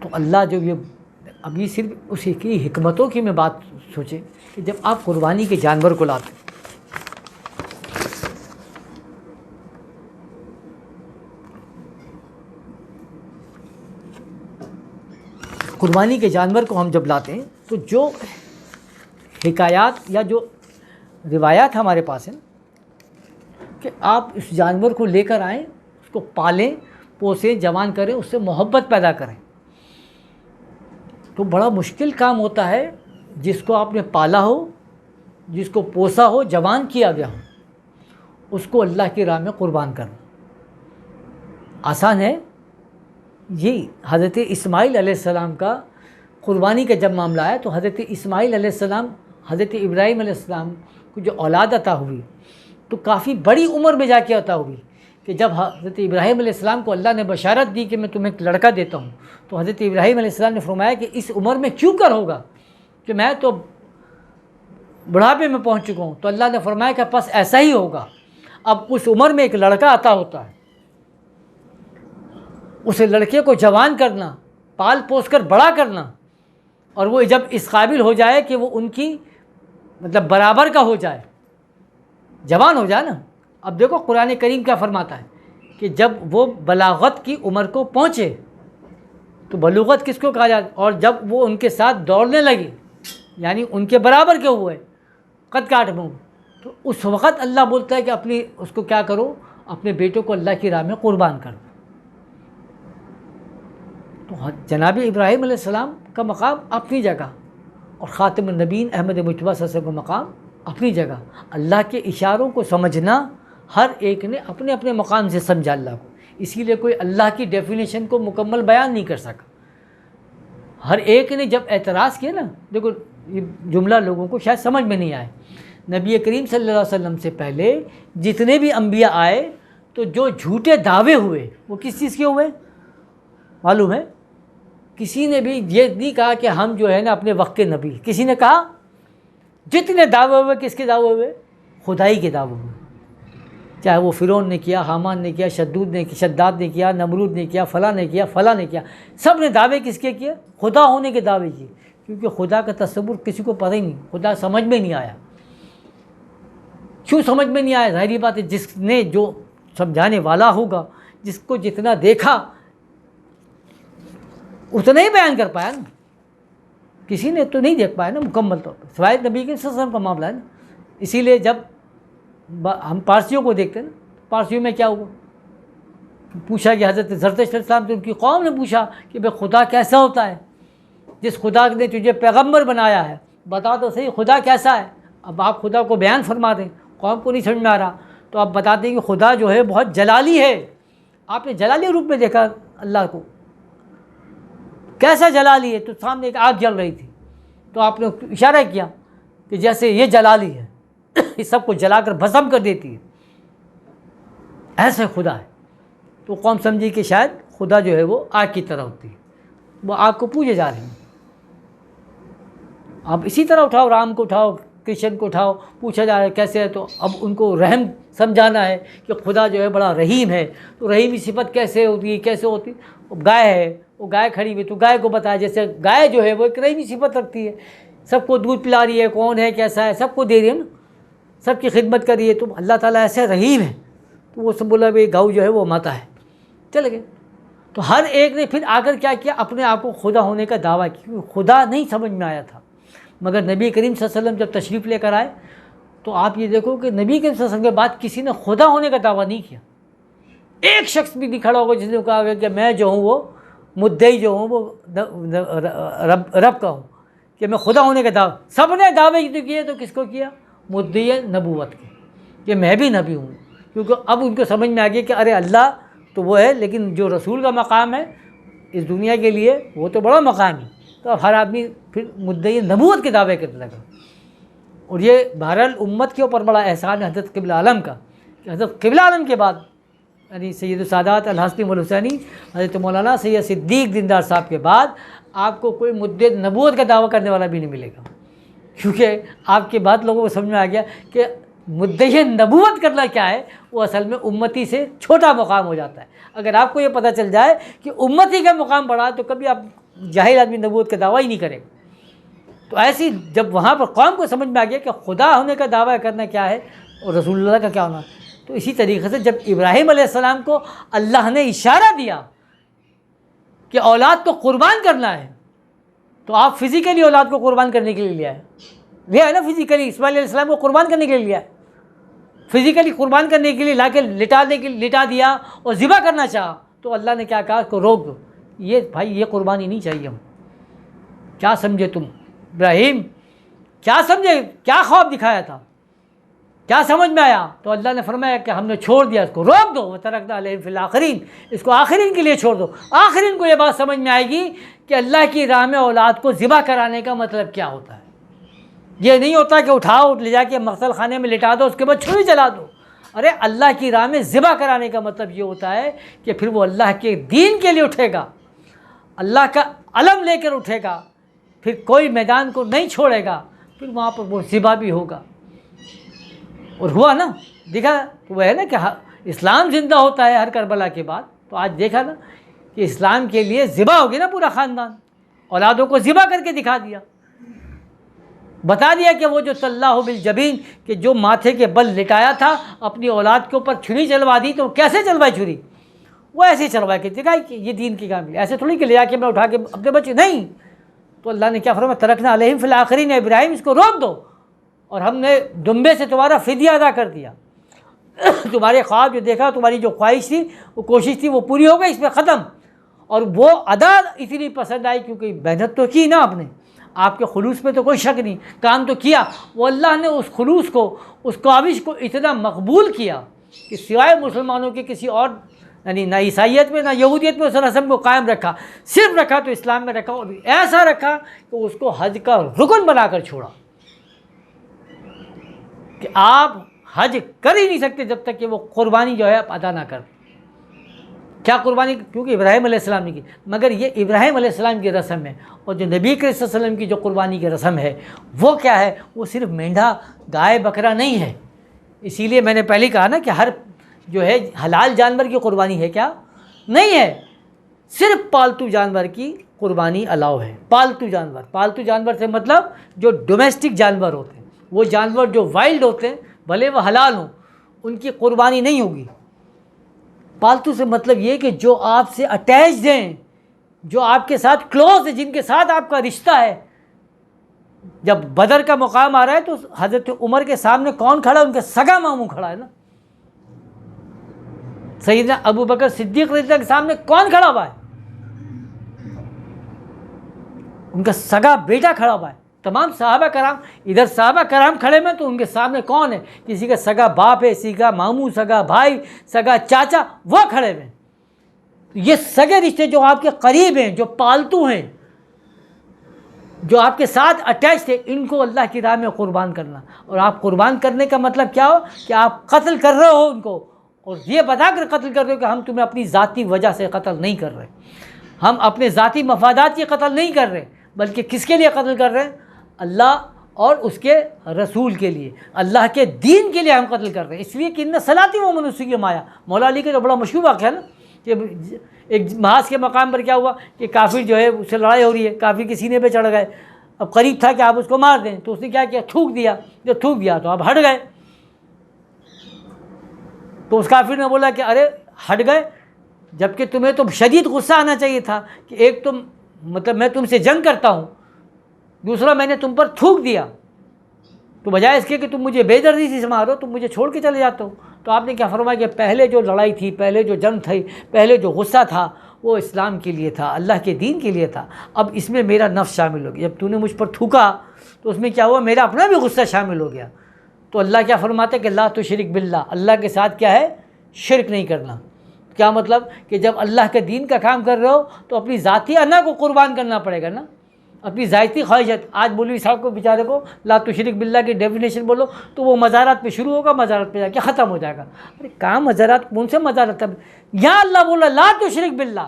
تو اللہ جو یہ ابھی صرف اسی کی حکمتوں کی میں بات سوچے کہ جب آپ قربانی کے جانور کو لاتے، قربانی کے جانور کو ہم جب لاتے ہیں تو جو حکایات یا جو روایات ہمارے پاس ہیں کہ آپ اس جانور کو لے کر آئیں، اس کو پالیں، پوسیں، جوان کریں، اس سے محبت پیدا کریں، تو بڑا مشکل کام ہوتا ہے جس کو آپ نے پالا ہو، جس کو پوسا ہو، جوان کیا گیا ہو، اس کو اللہ کی راہ میں قربان کرنا آسان ہے؟ یہی حضرت اسماعیل علیہ السلام کا قربانی کا جب معاملہ آیا تو حضرت اسماعیل علیہ السلام حضرت ابراہیم علیہ السلام کو جو اولاد عطا ہوئی تو کافی بڑی عمر میں جا کے عطا ہوئی کہ جب حضرت ابراہیم علیہ السلام کو اللہ نے بشارت دی کہ میں تمہیں ایک لڑکا دیتا ہوں تو حضرت ابراہیم علیہ السلام نے فرمایا کہ اس عمر میں کیوں کر ہوگا کہ میں تو بڑھاپے میں پہنچ چکا ہوں. تو اللہ نے فرمایا کہ بس ایسا ہی ہوگا. اب اس عمر میں ایک لڑکا عطا ہوتا ہے, اس لڑکے کو جوان کرنا, پال پوس کر بڑا کرنا, اور وہ جب اس قابل ہو جائے کہ وہ ان کی مطلب برابر کا ہو جائے, جوان ہو جائے نا. اب دیکھو قرآن کریم کیا فرماتا ہے کہ جب وہ بلاغت کی عمر کو پہنچے تو بلوغت کس کو کہا جاتا ہے, اور جب وہ ان کے ساتھ دوڑنے لگے یعنی ان کے برابر کے ہوئے قد کاٹ میں, تو اس وقت اللہ بولتا ہے کہ اپنی اس کو کیا کرو, اپنے بیٹوں کو اللہ کی راہ میں قربان کر دو. تو جناب ابراہیم علیہ السلام کا مقام اپنی جگہ اور خاتم النبیین احمد مجتبیٰ صلی اللہ علیہ وسلم کا مقام اپنی جگہ. اللہ کے اشاروں کو سمجھنا ہر ایک نے اپنے اپنے مقام سے سمجھا اللہ کو, اسی لیے کوئی اللہ کی ڈیفینیشن کو مکمل بیان نہیں کر سکا. ہر ایک نے جب اعتراض کیا نا, دیکھو یہ جملہ لوگوں کو شاید سمجھ میں نہیں آئے. نبی کریم صلی اللہ علیہ وسلم سے پہلے جتنے بھی انبیاء آئے تو جو جھوٹے دعوے ہوئے وہ کس چیز کے ہوئے معلوم ہے؟ کسی نے بھی یہ نہیں کہا کہ ہم جو ہے نا اپنے وقت کے نبی, کسی نے کہا جتنے دعوے ہوئے کس کے دعوے ہوئے, خدائی کے دعوے ہوئے. چاہے وہ فرعون نے کیا, حامان نے کیا, شداد نے کیا, نمرود نے کیا, فلاں نے کیا, فلاں نے کیا, سب نے دعوے کس کے کیے, خدا ہونے کے دعوے کیے. کیونکہ خدا کا تصور کسی کو پتہ ہی نہیں, خدا سمجھ میں نہیں آیا. کیوں سمجھ میں نہیں آیا؟ ظاہری بات ہے جس نے جو سمجھانے والا ہوگا, جس کو جتنا دیکھا اتنا ہی بیان کر پایا نا. کسی نے تو نہیں دیکھ پایا نا مکمل طور پر, سوائے نبی کے صلی اللہ علیہ وسلم کا معاملہ ہے نا. اسی لیے جب ہم پارسیوں کو دیکھتے ہیں نا, پارسیوں میں کیا ہوا, پوچھا کہ حضرت زرتشت علیہ السلام سے ان کی قوم نے پوچھا کہ بھائی خدا کیسا ہوتا ہے, جس خدا نے تجھے پیغمبر بنایا ہے بتا تو صحیح خدا کیسا ہے. اب آپ خدا کو بیان فرما دیں, قوم کو نہیں سمجھ میں آ رہا تو آپ بتا دیں کہ خدا جو ہے بہت جلالی ہے. آپ نے جلالی روپ میں دیکھا اللہ کو, کیسا جلالی ہے, تو سامنے ایک آگ جل رہی تھی تو آپ نے اشارہ کیا کہ جیسے یہ جلالی ہے, یہ سب کو جلا کر بھسم کر دیتی ہے, ایسے خدا ہے. تو قوم سمجھی کہ شاید خدا جو ہے وہ آگ کی طرح ہوتی ہے, وہ آگ کو پوجے جا رہے ہیں. آپ اسی طرح اٹھاؤ, رام کو اٹھاؤ, کرشن کو اٹھاؤ, پوچھا جا رہا ہے کیسے ہے, تو اب ان کو رحم سمجھانا ہے کہ خدا جو ہے بڑا رحیم ہے. تو رحیمی صفت کیسے ہوتی ہے, کیسے ہوتی ہے, گائے ہے, وہ گائے کھڑی ہوئی تو گائے کو بتایا جیسے گائے جو ہے وہ ایک رحیمی صفت رکھتی ہے, سب کو دودھ پلا رہی ہے, کون ہے کیسا ہے سب کو دے رہی ہے نا, سب کی خدمت کر رہی ہے. تو اللہ تعالیٰ ایسے رحیم ہے. تو وہ سب بولا بھائی گاؤں جو ہے وہ ماتا ہے, چلے گئے. تو ہر ایک نے پھر آ کر کیا کیا, اپنے آپ کو خدا ہونے کا دعویٰ کیا, کیونکہ خدا نہیں سمجھ میں آیا تھا. مگر نبی کریم صلی اللہ علیہ وسلم جب تشریف لے کر آئے تو آپ یہ دیکھو کہ نبی کریم صلی اللہ علیہ وسلم کے بعد کسی نے خدا ہونے کا دعویٰ نہیں کیا. ایک شخص بھی نہیں کھڑا ہوگا جس نے کہا کہ میں جو ہوں وہ مدعی جو ہوں وہ رب کا ہوں, کہ میں خدا ہونے کا دعویٰ. سب نے دعوے کیے تو کس کو کیا, مدعی نبوت کے, کہ میں بھی نبی ہوں. کیونکہ اب ان کو سمجھ میں آ گیا کہ ارے اللہ تو وہ ہے, لیکن جو رسول کا مقام ہے اس دنیا کے لیے وہ تو بڑا مقام ہے. تو اب ہر آدمی پھر مدعی نبوت کے دعوے کرنے لگا. اور یہ بہرحال امت کے اوپر بڑا احسان ہے حضرت قبلہ عالم کا, کہ حضرت قبلہ عالم کے بعد یعنی سید السادات الحسنی والحسینی حضرت مولانا سید صدیق دیندار صاحب کے بعد آپ کو کوئی مدعی نبوت کا دعویٰ کرنے والا بھی نہیں ملے گا. کیونکہ آپ کے بعد لوگوں کو سمجھ میں آ گیا کہ مدعی نبوت کرنا کیا ہے, وہ اصل میں امتی سے چھوٹا مقام ہو جاتا ہے. اگر آپ کو یہ پتہ چل جائے کہ امتی کا مقام بڑا ہے تو کبھی آپ جاہل آدمی نبوت کا دعویٰ ہی نہیں کرے. تو ایسی جب وہاں پر قوم کو سمجھ میں آ گیا کہ خدا ہونے کا دعویٰ کرنا کیا ہے اور رسول اللہ کا کیا ہونا, تو اسی طریقے سے جب ابراہیم علیہ السلام کو اللہ نے اشارہ دیا کہ اولاد کو قربان کرنا ہے, تو آپ فزیکلی اولاد کو قربان کرنے کے لیے لیا ہے نا, فزیکلی اسماعیل علیہ السلام کو قربان کرنے کے لیے لیا ہے, فزیکلی قربان کرنے کے لیے لا کے لٹا دیا اور ذبح کرنا چاہا. تو اللہ نے کیا کہا, اس کو روک دو, یہ بھائی یہ قربانی نہیں چاہیے. ہم کیا سمجھے تم ابراہیم, کیا سمجھے, کیا خواب دکھایا تھا, کیا سمجھ میں آیا؟ تو اللہ نے فرمایا کہ ہم نے چھوڑ دیا اس کو، روک دو، وَتَرَكْنَا عَلَيْهِمْ فِي الْآخِرِينَ، اس کو آخرین کے لیے چھوڑ دو۔ آخرین کو یہ بات سمجھ میں آئے گی کہ اللہ کی راہ میں اولاد کو ذبح کرانے کا مطلب کیا ہوتا ہے۔ یہ نہیں ہوتا کہ اٹھاؤ لے جا کے مقتل خانے میں لٹا دو، اس کے بعد چھری چلا دو۔ ارے اللہ کی راہ میں ذبح کرانے کا مطلب یہ ہوتا ہے کہ پھر وہ اللہ کے دین کے لیے اٹھے گا، اللہ کا علم لے کر اٹھے گا، پھر کوئی میدان کو نہیں چھوڑے گا، پھر وہاں پر وہ ذبح بھی ہوگا۔ اور ہوا نا، دیکھا تو وہ ہے نا کہ اسلام زندہ ہوتا ہے ہر کربلا کے بعد۔ تو آج دیکھا نا کہ اسلام کے لیے ذبح ہوگی نا، پورا خاندان اولادوں کو ذبح کر کے دکھا دیا، بتا دیا کہ وہ جو صلاح بالجبین، کہ جو ماتھے کے بل لٹایا تھا اپنی اولاد کے اوپر چھری چلوا دی، تو کیسے چلوائی چھری؟ وہ ایسے ہی چلوا کے دکھائی کہ یہ دین کی کام ہے، ایسے تھوڑی کہ لے جا کے میں اٹھا کے اپنے بچے، نہیں۔ تو اللہ نے کیا فرمایا؟ ترکنا علیہم فی الآخرین، ابراہیم اس کو روک دو، اور ہم نے دمبے سے تمہارا فدیہ ادا کر دیا۔ تمہارے خواب جو دیکھا، تمہاری جو خواہش تھی، وہ کوشش تھی، وہ پوری ہو گئی، اس پہ ختم۔ اور وہ ادا اتنی پسند آئی کیونکہ محنت تو کی نا آپ نے، آپ کے خلوص میں تو کوئی شک نہیں، کام تو کیا۔ وہ اللہ نے اس خلوص کو، اس کاوش کو اتنا مقبول کیا کہ سوائے مسلمانوں کے کسی اور، یعنی نہ عیسائیت میں نہ یہودیت میں اس رسم کو قائم رکھا، صرف رکھا تو اسلام میں رکھا، اور ایسا رکھا کہ اس کو حج کا رکن بنا کر چھوڑا کہ آپ حج کر ہی نہیں سکتے جب تک کہ وہ قربانی جو ہے آپ ادا نہ کر۔ کیا قربانی؟ کیونکہ ابراہیم علیہ السلام نے کی، مگر یہ ابراہیم علیہ السلام کی رسم ہے، اور جو نبی کریم صلی اللہ علیہ وسلم کی جو قربانی کی رسم ہے وہ کیا ہے؟ وہ صرف مینڈھا گائے بکرا نہیں ہے۔ اسی لیے میں نے پہلے کہا نا کہ ہر جو ہے حلال جانور کی قربانی ہے کیا؟ نہیں ہے، صرف پالتو جانور کی قربانی الاؤ ہے۔ پالتو جانور سے مطلب جو ڈومیسٹک جانور ہوتے ہیں، وہ جانور جو وائلڈ ہوتے ہیں، بھلے وہ حلال ہوں، ان کی قربانی نہیں ہوگی۔ پالتو سے مطلب یہ کہ جو آپ سے اٹیچڈ ہیں، جو آپ کے ساتھ کلوز ہے، جن کے ساتھ آپ کا رشتہ ہے۔ جب بدر کا مقام آ رہا ہے تو حضرت عمر کے سامنے کون کھڑا ہے؟ ان کا سگا ماموں کھڑا ہے نا۔ سیدنا ابو بکر صدیق رضی اللہ کے سامنے کون کھڑا ہوا ہے؟ ان کا سگا بیٹا کھڑا ہوا ہے۔ تمام صحابہ کرام، ادھر صحابہ کرام کھڑے میں تو ان کے سامنے کون ہے؟ کسی کا سگا باپ ہے، کسی کا ماموں، سگا بھائی، سگا چاچا، وہ کھڑے ہوئے۔ یہ سگے رشتے جو آپ کے قریب ہیں، جو پالتو ہیں، جو آپ کے ساتھ اٹیچ تھے، ان کو اللہ کی راہ میں قربان کرنا۔ اور آپ قربان کرنے کا مطلب کیا ہو؟ کہ آپ قتل کر رہے ہو ان کو، اور یہ بتا کر قتل کر رہے ہو کہ ہم تمہیں اپنی ذاتی وجہ سے قتل نہیں کر رہے، ہم اپنے ذاتی مفادات کی قتل نہیں کر رہے، بلکہ کس کے لیے قتل کر رہے ہیں؟ اللہ اور اس کے رسول کے لیے، اللہ کے دین کے لیے ہم قتل کر رہے ہیں۔ اس لیے کہ ان صلاتی و منسکی مایا، مولا علی کا جو بڑا مشہور واقعہ ہے نا، کہ ایک محاذ کے مقام پر کیا ہوا کہ کافر جو ہے اس سے لڑائی ہو رہی ہے، کافر کے سینے پہ چڑھ گئے، اب قریب تھا کہ آپ اس کو مار دیں، تو اس نے کیا کیا؟ تھوک دیا۔ جب تھوک دیا تو آپ ہٹ گئے، تو اس کافر نے بولا کہ ارے ہٹ گئے، جبکہ تمہیں تو شدید غصہ آنا چاہیے تھا کہ ایک تم مطلب میں تم سے جنگ کرتا ہوں، دوسرا میں نے تم پر تھوک دیا، تو بجائے اس کے کہ تم مجھے بے دردی سے مارو، تم مجھے چھوڑ کے چلے جاتے ہو۔ تو آپ نے کیا فرمایا کہ پہلے جو لڑائی تھی، پہلے جو جنگ تھی، پہلے جو غصہ تھا، وہ اسلام کے لیے تھا، اللہ کے دین کے لیے تھا، اب اس میں میرا نفس شامل ہو گیا۔ جب تو نے مجھ پر تھوکا تو اس میں کیا ہوا؟ میرا اپنا بھی غصہ شامل ہو گیا۔ تو اللہ کیا فرماتے کہ لا تشرک باللہ، اللہ کے ساتھ کیا ہے؟ شرک نہیں کرنا۔ کیا مطلب؟ کہ جب اللہ کے دین کا کام کر رہے ہو تو اپنی ذاتی انا کو قربان کرنا پڑے گا نا، اپنی ذاتی خواہشات۔ آج مولوی صاحب کو بیچارے کو لا تشرک باللہ کی ڈیفینیشن بولو تو وہ مزارات پہ شروع ہوگا، مزارات پہ جا کے ختم ہو جائے گا۔ ارے کام مزارات، کون سے مزارات؟ یہاں اللہ بولا لا تشرک باللہ،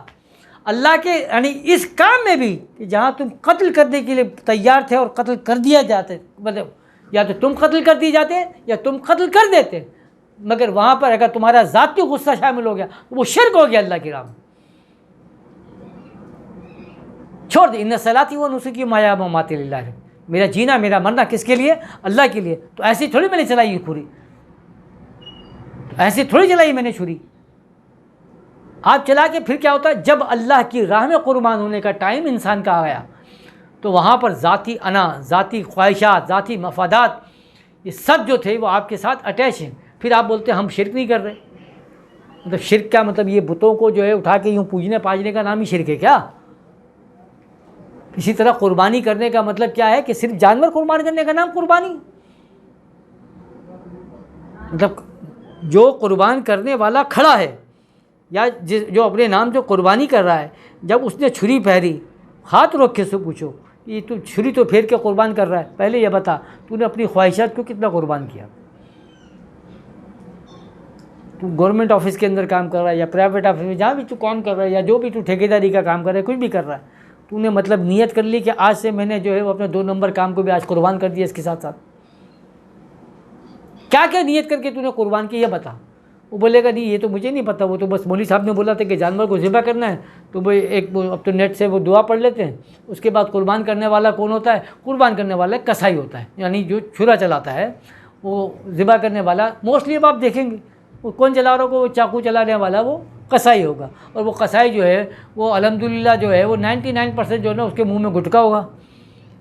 اللہ کے یعنی اس کام میں بھی کہ جہاں تم قتل کرنے کے لیے تیار تھے اور قتل کر دیا جاتے، مطلب یا تو تم قتل کر دی جاتے یا تم قتل کر دیتے، مگر وہاں پر اگر تمہارا ذاتی غصہ شامل ہو گیا تو وہ شرک ہو گیا اللہ کی راہ میں۔ چھوڑ دے، ان صلاتی و نسکی و مایا مماتی للہ، میرا جینا میرا مرنا کس کے لیے؟ اللہ کے لیے۔ تو ایسی تھوڑی میں نے چلائی چھری، ایسی تھوڑی چلائی میں نے چھری۔ آپ چلا کے پھر کیا ہوتا ہے؟ جب اللہ کی راہ میں قربان ہونے کا ٹائم انسان کا آیا تو وہاں پر ذاتی انا، ذاتی خواہشات، ذاتی مفادات، یہ سب جو تھے وہ آپ کے ساتھ اٹیچ ہیں۔ پھر آپ بولتے ہیں ہم شرک نہیں کر رہے۔ مطلب شرک کیا مطلب؟ یہ بتوں کو جو ہے اٹھا کے یوں پوجنے پاجنے کا نام ہی شرک ہے کیا؟ اسی طرح قربانی کرنے کا مطلب کیا ہے؟ کہ صرف جانور قربان کرنے کا نام قربانی؟ مطلب جو قربان کرنے والا کھڑا ہے یا جو اپنے نام جو قربانی کر رہا ہے، جب اس نے چھری پھیری، ہاتھ روک کے سے پوچھو یہ تو چھری تو پھیر کے قربان کر رہا ہے، پہلے یہ بتا تو نے اپنی خواہشات کو کتنا قربان کیا؟ تو گورنمنٹ آفس کے اندر کام کر رہا ہے یا پرائیویٹ آفس میں، جہاں بھی تو کام کر رہا ہے یا جو بھی تو ٹھیکیداری کا کام کر رہا ہے، کچھ بھی کر رہا ہے، تو نے مطلب نیت کر لی کہ آج سے میں نے جو ہے وہ اپنے 2 نمبر کام کو بھی آج قربان کر دیا، اس کے ساتھ ساتھ کیا کیا نیت کر کے تو نے قربان کی یہ بتا۔ وہ بولے گا نہیں یہ تو مجھے نہیں پتہ، وہ تو بس مولوی صاحب نے بولا تھا کہ جانور کو ذبح کرنا ہے، تو وہ اب تو نیٹ سے وہ دعا پڑھ لیتے ہیں، اس کے بعد قربان کرنے والا کون ہوتا ہے؟ قربان کرنے والا کسائی ہوتا ہے، یعنی جو چھرا چلاتا ہے وہ ذبح کرنے والا موسٹلی اب آپ دیکھیں گے وہ کون چلا رہا ہوگا، وہ چاقو چلانے والا وہ قصائی ہوگا، اور وہ قصائی جو ہے وہ الحمدللہ جو ہے وہ 99% جو ہے نا اس کے منہ میں گٹکا ہوگا،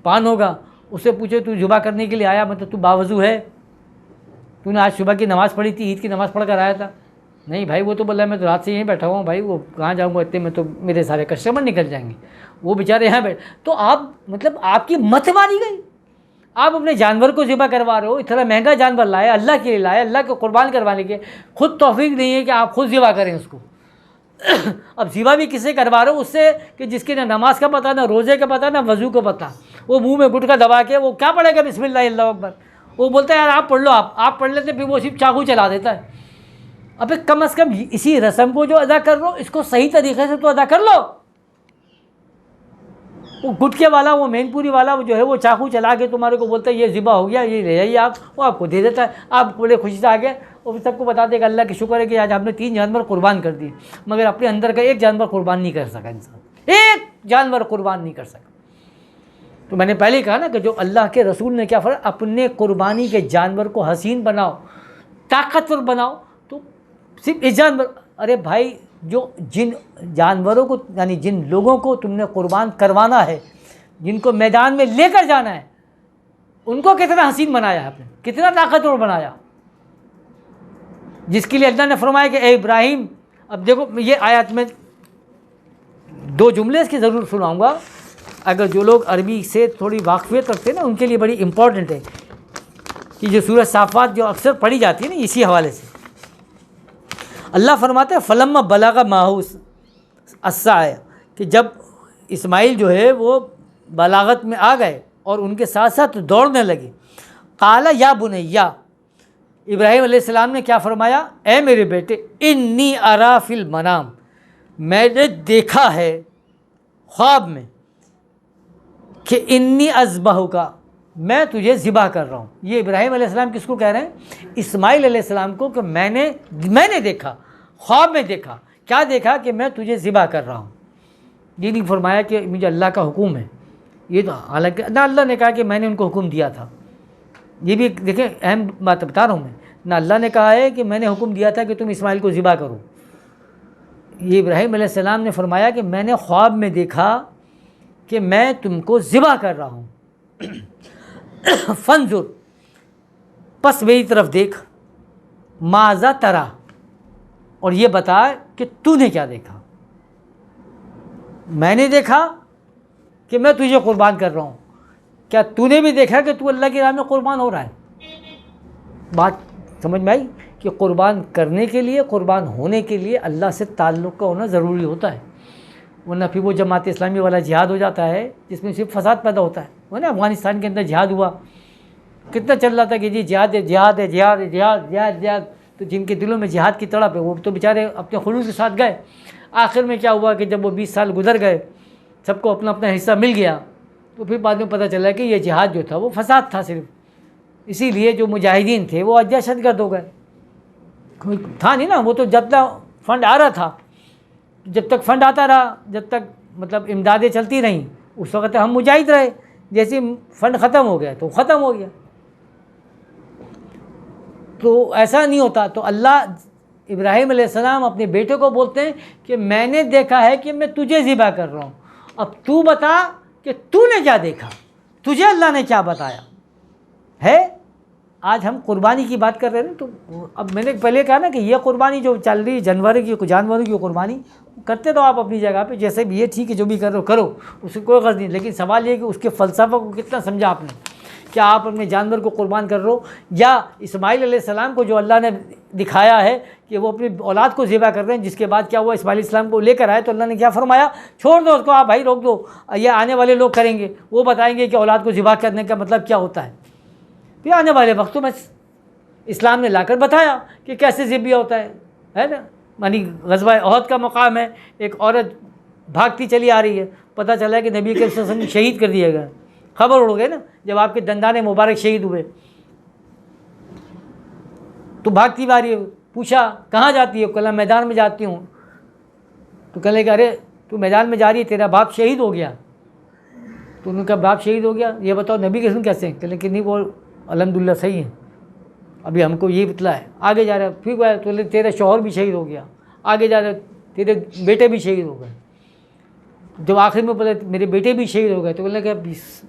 پان ہوگا۔ اس سے پوچھے تو ذبح کرنے کے لیے آیا، مطلب تو باوضو ہے، تو نے آج صبح کی نماز پڑھی تھی، عید کی نماز پڑھ کر آیا تھا؟ نہیں بھائی، وہ تو بولا میں تو رات سے یہیں بیٹھا ہوا ہوں بھائی، وہ کہاں جاؤں گا اتنے میں، تو میرے سارے کسٹمر نکل جائیں گے، وہ بیچارے یہاں بیٹھ۔ تو آپ مطلب آپ کی مت ماری گئی، آپ اپنے جانور کو ذبح کروا رہے ہو، اتنا مہنگا جانور لائے، اللہ کے لیے لائے، اللہ کو قربان کروانے کے، خود توفیق نہیں ہے کہ آپ خود ذبح کریں اس کو۔ اب ذبح بھی کسے کروا رہے ہو؟ اس سے کہ جس کی نہ نماز کا پتہ، نہ روزے کا پتہ، نہ وضو کا پتہ، وہ منہ میں گٹکا دبا کے وہ کیا پڑھے گا بسم اللہ اللہ اکبر، وہ بولتا ہے یار آپ پڑھ لو، آپ پڑھ لیتے، پھر وہ صرف چاقو چلا دیتا ہے۔ ابے کم از کم اسی رسم کو جو ادا کر رہو اس کو صحیح طریقے سے تو ادا کر لو۔ وہ گٹکے والا، وہ مین پوری والا جو ہے وہ چاقو چلا کے تمہارے کو بولتا ہے یہ ذبح ہو گیا، یہ لے جائیے آپ، وہ آپ کو دے دیتا ہے، آپ بڑے خوشی سے آگے اور سب کو بتا دے گا اللہ کی شکر ہے کہ آج آپ نے 3 جانور قربان کر دیے، مگر اپنے اندر کا ایک جانور قربان نہیں کر سکا انسان، ایک جانور قربان نہیں کر سکا۔ تو میں نے پہلے کہا نا کہ جو اللہ کے رسول نے کیا فرمایا، اپنے قربانی کے جانور کو حسین بناؤ، طاقتور بناؤ، تو صرف اس جانور، ارے بھائی جو جن جانوروں کو یعنی جن لوگوں کو تم نے قربان کروانا ہے، جن کو میدان میں لے کر جانا ہے، ان کو کتنا حسین بنایا آپ نے، کتنا طاقتور بنایا، جس کے لیے اللہ نے فرمایا کہ اے ابراہیم، اب دیکھو یہ آیات میں 2 جملے اس کی ضرور سناؤں گا، اگر جو لوگ عربی سے تھوڑی واقفیت رکھتے ہیں نا ان کے لیے بڑی امپورٹنٹ ہے، کہ جو سورۃ صافات جو اکثر پڑھی جاتی ہے نا اسی حوالے سے۔ اللہ فرماتا ہے فلما بلغ معہ السعی، کہ جب اسماعیل جو ہے وہ بلاغت میں آ گئے اور ان کے ساتھ ساتھ دوڑنے لگے، قال یا بنیا، ابراہیم علیہ السلام نے کیا فرمایا، اے میرے بیٹے، انی ارا فی المنام، میں نے دیکھا ہے خواب میں کہ انی اذبحک، میں تجھے ذبح کر رہا ہوں۔ یہ ابراہیم علیہ السلام کس کو کہہ رہے ہیں؟ اسماعیل علیہ السلام کو، کہ میں نے دیکھا، خواب میں دیکھا، کیا دیکھا؟ کہ میں تجھے ذبح کر رہا ہوں۔ یہ نہیں فرمایا کہ مجھے اللہ کا حکم ہے، یہ تو حالانکہ نہ اللہ نے کہا کہ میں نے ان کو حکم دیا تھا، یہ بھی دیکھیں اہم بات بتا رہا ہوں میں، نہ اللہ نے کہا ہے کہ میں نے حکم دیا تھا کہ تم اسماعیل کو ذبح کرو، یہ ابراہیم علیہ السلام نے فرمایا کہ میں نے خواب میں دیکھا کہ میں تم کو ذبح کر رہا ہوں۔ فانظر، پس میری طرف دیکھ، ماذا ترا، اور یہ بتا کہ تو نے کیا دیکھا۔ میں نے دیکھا کہ میں تجھے قربان کر رہا ہوں، کیا تو نے بھی دیکھا کہ تو اللہ کی راہ میں قربان ہو رہا ہے؟ بات سمجھ میں آئی کہ قربان کرنے کے لیے، قربان ہونے کے لیے اللہ سے تعلق کا ہونا ضروری ہوتا ہے، ورنہ پھر وہ جماعت اسلامی والا جہاد ہو جاتا ہے جس میں صرف فساد پیدا ہوتا ہے۔ وہ نا افغانستان کے اندر جہاد ہوا، کتنا چل رہا تھا کہ جی جہاد ہے، جہاد ہے، جہاد ہے، جہاد جہاد جہاد، تو جن کے دلوں میں جہاد کی تڑپ ہے وہ تو بیچارے اپنے خلوص کے ساتھ گئے۔ آخر میں کیا ہوا کہ جب وہ 20 سال گزر گئے، سب کو اپنا اپنا حصہ مل گیا، تو پھر بعد میں پتہ چلا کہ یہ جہاد جو تھا وہ فساد تھا صرف، اسی لیے جو مجاہدین تھے وہ دہشت گرد ہو گئے، کوئی تھا نہیں نا، وہ تو جب تک فنڈ آ رہا تھا، جب تک فنڈ آتا رہا، جب تک مطلب امدادیں چلتی رہیں، اس وقت ہم مجاہد رہے، جیسے فنڈ ختم ہو گیا تو ختم ہو گیا۔ تو ایسا نہیں ہوتا، تو اللہ ابراہیم علیہ السلام اپنے بیٹے کو بولتے ہیں کہ میں نے دیکھا ہے کہ میں تجھے ذبح کر رہا ہوں، اب تو بتا کہ تو نے کیا دیکھا، تجھے اللہ نے کیا بتایا ہے۔ آج ہم قربانی کی بات کر رہے ہیں نا، تو اب میں نے پہلے کہا نا کہ یہ قربانی جو چل رہی جانوروں کی قربانی کرتے تو آپ اپنی جگہ پہ جیسے بھی، یہ ٹھیک ہے جو بھی کر رہے ہو کرو، اس سے کوئی غرض نہیں، لیکن سوال یہ کہ اس کے فلسفہ کو کتنا سمجھا آپ نے، کیا آپ اپنے جانور کو قربان کر رہے ہو؟ یا اسماعیل علیہ السلام کو جو اللہ نے دکھایا ہے کہ وہ اپنی اولاد کو ذبح کر رہے ہیں، جس کے بعد کیا ہوا، اسماعیل علیہ السلام کو لے کر آئے تو اللہ نے کیا فرمایا، چھوڑ دو اس کو، آپ بھائی روک دو، یہ آنے والے لوگ کریں گے، وہ بتائیں گے کہ اولاد کو ذبح کرنے کا مطلب کیا ہوتا ہے۔ پھر آنے والے وقتوں میں اسلام نے لا کر بتایا کہ کیسے ذبح ہوتا ہے نا۔ یعنی غزوہ احد کا مقام ہے، ایک عورت بھاگتی چلی آ رہی ہے، پتہ چلا ہے کہ نبی کے صلی اللہ علیہ وسلم شہید کر دیا گیا، خبر اڑ گئی نا، جب آپ کے دندان مبارک شہید ہوئے تو بھاگتی آ رہی ہے، پوچھا کہاں جاتی ہے، کہا میدان میں جاتی ہوں، تو کہنے لگا ارے تو میدان میں جا رہی ہے، تیرا باپ شہید ہو گیا۔ تو انہوں نے کہا باپ شہید ہو گیا، یہ بتاؤ نبی کے رسول کیسے ہیں؟ کہنے کہ نہیں وہ الحمدللہ صحیح ہیں، ابھی ہم کو یہ بتلا ہے۔ آگے جا رہا ہے، پھر وہ تو تیرا شوہر بھی شہید ہو گیا، آگے جا رہا ہے تیرے بیٹے بھی شہید ہو گئے۔ جب آخر میں پتہ میرے بیٹے بھی شہید ہو گئے تو کہنے لگا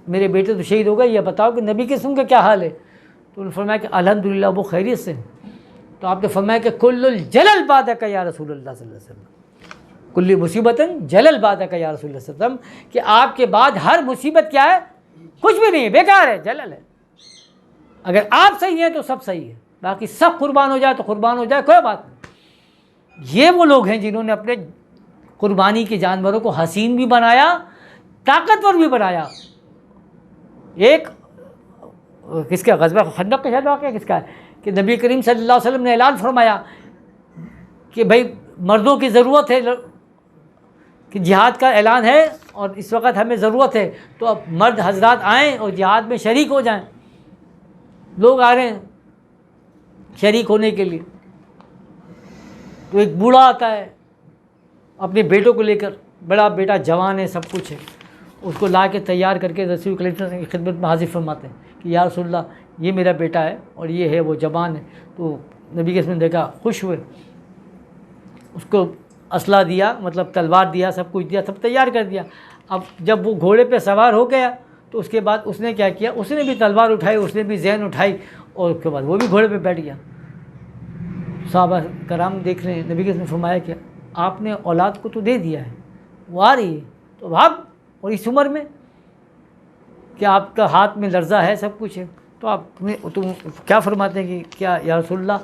میرے بیٹے تو شہید ہو گئے، یہ بتاؤ کہ نبی کے رسول کا کیا حال ہے؟ تو انہوں نے فرمایا کہ الحمدللہ وہ خیریت سے۔ تو آپ نے فرمایا کہ کل الجلل بعدک یا رسول اللہ صلی اللہ علیہ وسلم، کل مصیبت جلل بعدک یا رسول اللہ صلی اللہ علیہ وسلم، کہ آپ کے بعد ہر مصیبت کیا ہے؟ کچھ بھی نہیں ہے، بیکار ہے، جلل ہے۔ اگر آپ صحیح ہیں تو سب صحیح ہے، باقی سب قربان ہو جائے تو قربان ہو جائے، کوئی بات نہیں۔ یہ وہ لوگ ہیں جنہوں نے اپنے قربانی کے جانوروں کو حسین بھی بنایا، طاقتور بھی بنایا۔ ایک کس کا غزوہ خندق کا شاید واقعہ کس کا ہے کہ نبی کریم صلی اللہ علیہ وسلم نے اعلان فرمایا کہ بھائی مردوں کی ضرورت ہے، کہ جہاد کا اعلان ہے اور اس وقت ہمیں ضرورت ہے، تو اب مرد حضرات آئیں اور جہاد میں شریک ہو جائیں۔ لوگ آ رہے ہیں شریک ہونے کے لیے، تو ایک بوڑھا آتا ہے اپنے بیٹوں کو لے کر، بڑا بیٹا جوان ہے، سب کچھ ہے، اس کو لا کے تیار کر کے رسول کریم صلی اللہ علیہ وسلم کی خدمت میں حاضر فرماتے ہیں کہ یا رسول اللہ یہ میرا بیٹا ہے اور یہ ہے وہ جوان ہے۔ تو نبی کے نے دیکھا، خوش ہوئے، اس کو اسلحہ دیا، مطلب تلوار دیا، سب کچھ دیا، سب تیار کر دیا۔ اب جب وہ گھوڑے پہ سوار ہو گیا تو اس کے بعد اس نے کیا کیا، اس نے بھی تلوار اٹھائی، اس نے بھی زین اٹھائی، اور اس کے بعد وہ بھی گھوڑے پہ بیٹھ گیا۔ صحابہ کرام دیکھ رہے ہیں، نبی کے نے فرمایا کہ آپ نے اولاد کو تو دے دیا ہے، وہ آ رہی ہے تو اب اور اس عمر میں کہ آپ کا ہاتھ میں لرزہ ہے، سب کچھ ہے، تو آپ تم کیا فرماتے ہیں کہ کیا یا رسول اللہ،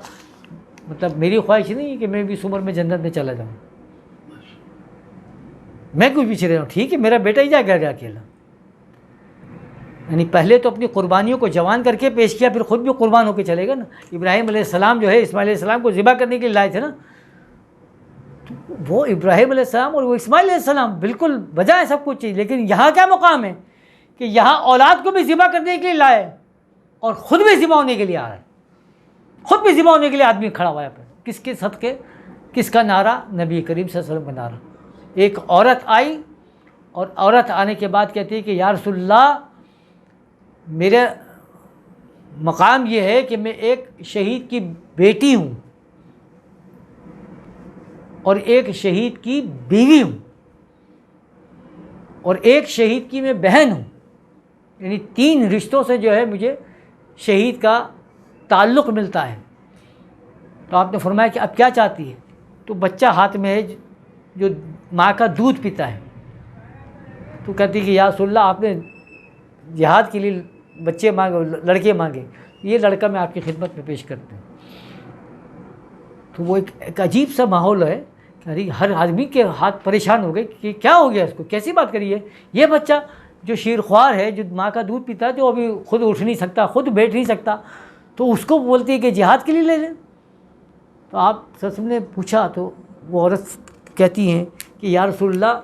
مطلب میری خواہش نہیں ہے کہ میں بھی اس عمر میں جنت میں چلا جاؤں، میں کچھ پیچھے رہ رہا ہوں، ٹھیک ہے میرا بیٹا ہی جائے گا اکیلا۔ یعنی پہلے تو اپنی قربانیوں کو جوان کر کے پیش کیا، پھر خود بھی قربان ہو کے چلے گا نا۔ ابراہیم علیہ السلام جو ہے اسماعیل علیہ السلام کو ذبح کرنے کے لیے لائے تھے نا، تو وہ ابراہیم علیہ السلام اور وہ اسماعیل علیہ السلام بالکل بجائے سب کچھ چیز، لیکن یہاں کیا مقام ہے کہ یہاں اولاد کو بھی ذبح کرنے کے لیے لائے اور خود بھی ذبح ہونے کے لیے آ رہا ہے، خود بھی ذبح ہونے کے لیے آدمی کھڑا ہوا ہے پہ۔ کس کے صدقے، کس کا نعرہ؟ نبی کریم صلی اللہ علیہ وسلم کا نعرہ۔ ایک عورت آئی اور عورت آنے کے بعد کہتی ہے کہ یا رسول اللہ میرا مقام یہ ہے کہ میں ایک شہید کی بیٹی ہوں اور ایک شہید کی بیوی ہوں اور ایک شہید کی میں بہن ہوں، یعنی 3 رشتوں سے جو ہے مجھے شہید کا تعلق ملتا ہے۔ تو آپ نے فرمایا کہ اب کیا چاہتی ہے؟ تو بچہ ہاتھ میں ہے جو ماں کا دودھ پیتا ہے، تو کہتی کہ یا رسول اللہ آپ نے جہاد کے لیے بچے مانگے، لڑکے مانگے، یہ لڑکا میں آپ کی خدمت میں پیش کرتا ہوں۔ تو وہ ایک عجیب سا ماحول ہے کہ ہر آدمی کے ہاتھ پریشان ہو گئے کہ کیا ہو گیا اس کو، کیسی بات کری ہے؟ یہ بچہ جو شیرخوار ہے، جو ماں کا دودھ پیتا ہے، جو ابھی خود اٹھ نہیں سکتا، خود بیٹھ نہیں سکتا، تو اس کو بولتی ہے کہ جہاد کے لیے لے لیں۔ تو آپ صلی اللہ علیہ وسلم نے پوچھا تو وہ عورت کہتی ہیں کہ یا رسول اللہ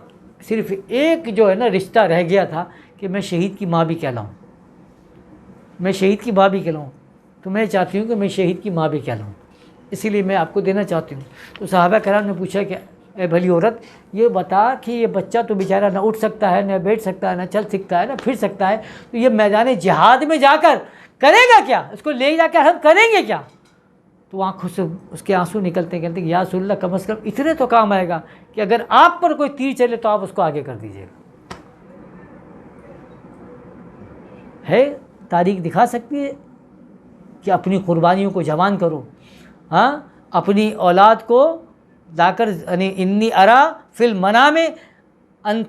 صرف ایک جو ہے نا رشتہ رہ گیا تھا کہ میں شہید کی ماں بھی کہلاؤں، میں شہید کی ماں بھی کہلاؤں، تو میں چاہتی ہوں کہ میں شہید کی ماں بھی کہلاؤں، اسی لیے میں آپ کو دینا چاہتی ہوں۔ تو صحابہ کرام نے پوچھا کہ اے بھلی عورت یہ بتا کہ یہ بچہ تو بیچارہ نہ اٹھ سکتا ہے، نہ بیٹھ سکتا ہے، نہ چل سکتا ہے، نہ پھر سکتا ہے، تو یہ میدان جہاد میں جا کر کرے گا کیا؟ اس کو لے جا کر ہم کریں گے کیا؟ تو آنکھوں سے اس کے آنسو نکلتے کہتے کہ یا رسول اللہ کم از کم اتنے تو کام آئے گا کہ اگر آپ پر کوئی تیر چلے تو آپ اس کو آگے کر دیجیے گا۔ ہے تاریخ دکھا سکتی ہے کہ اپنی قربانیوں کو جوان کرو، ہاں اپنی اولاد کو لا کر، یعنی انی ارا فی المنام ان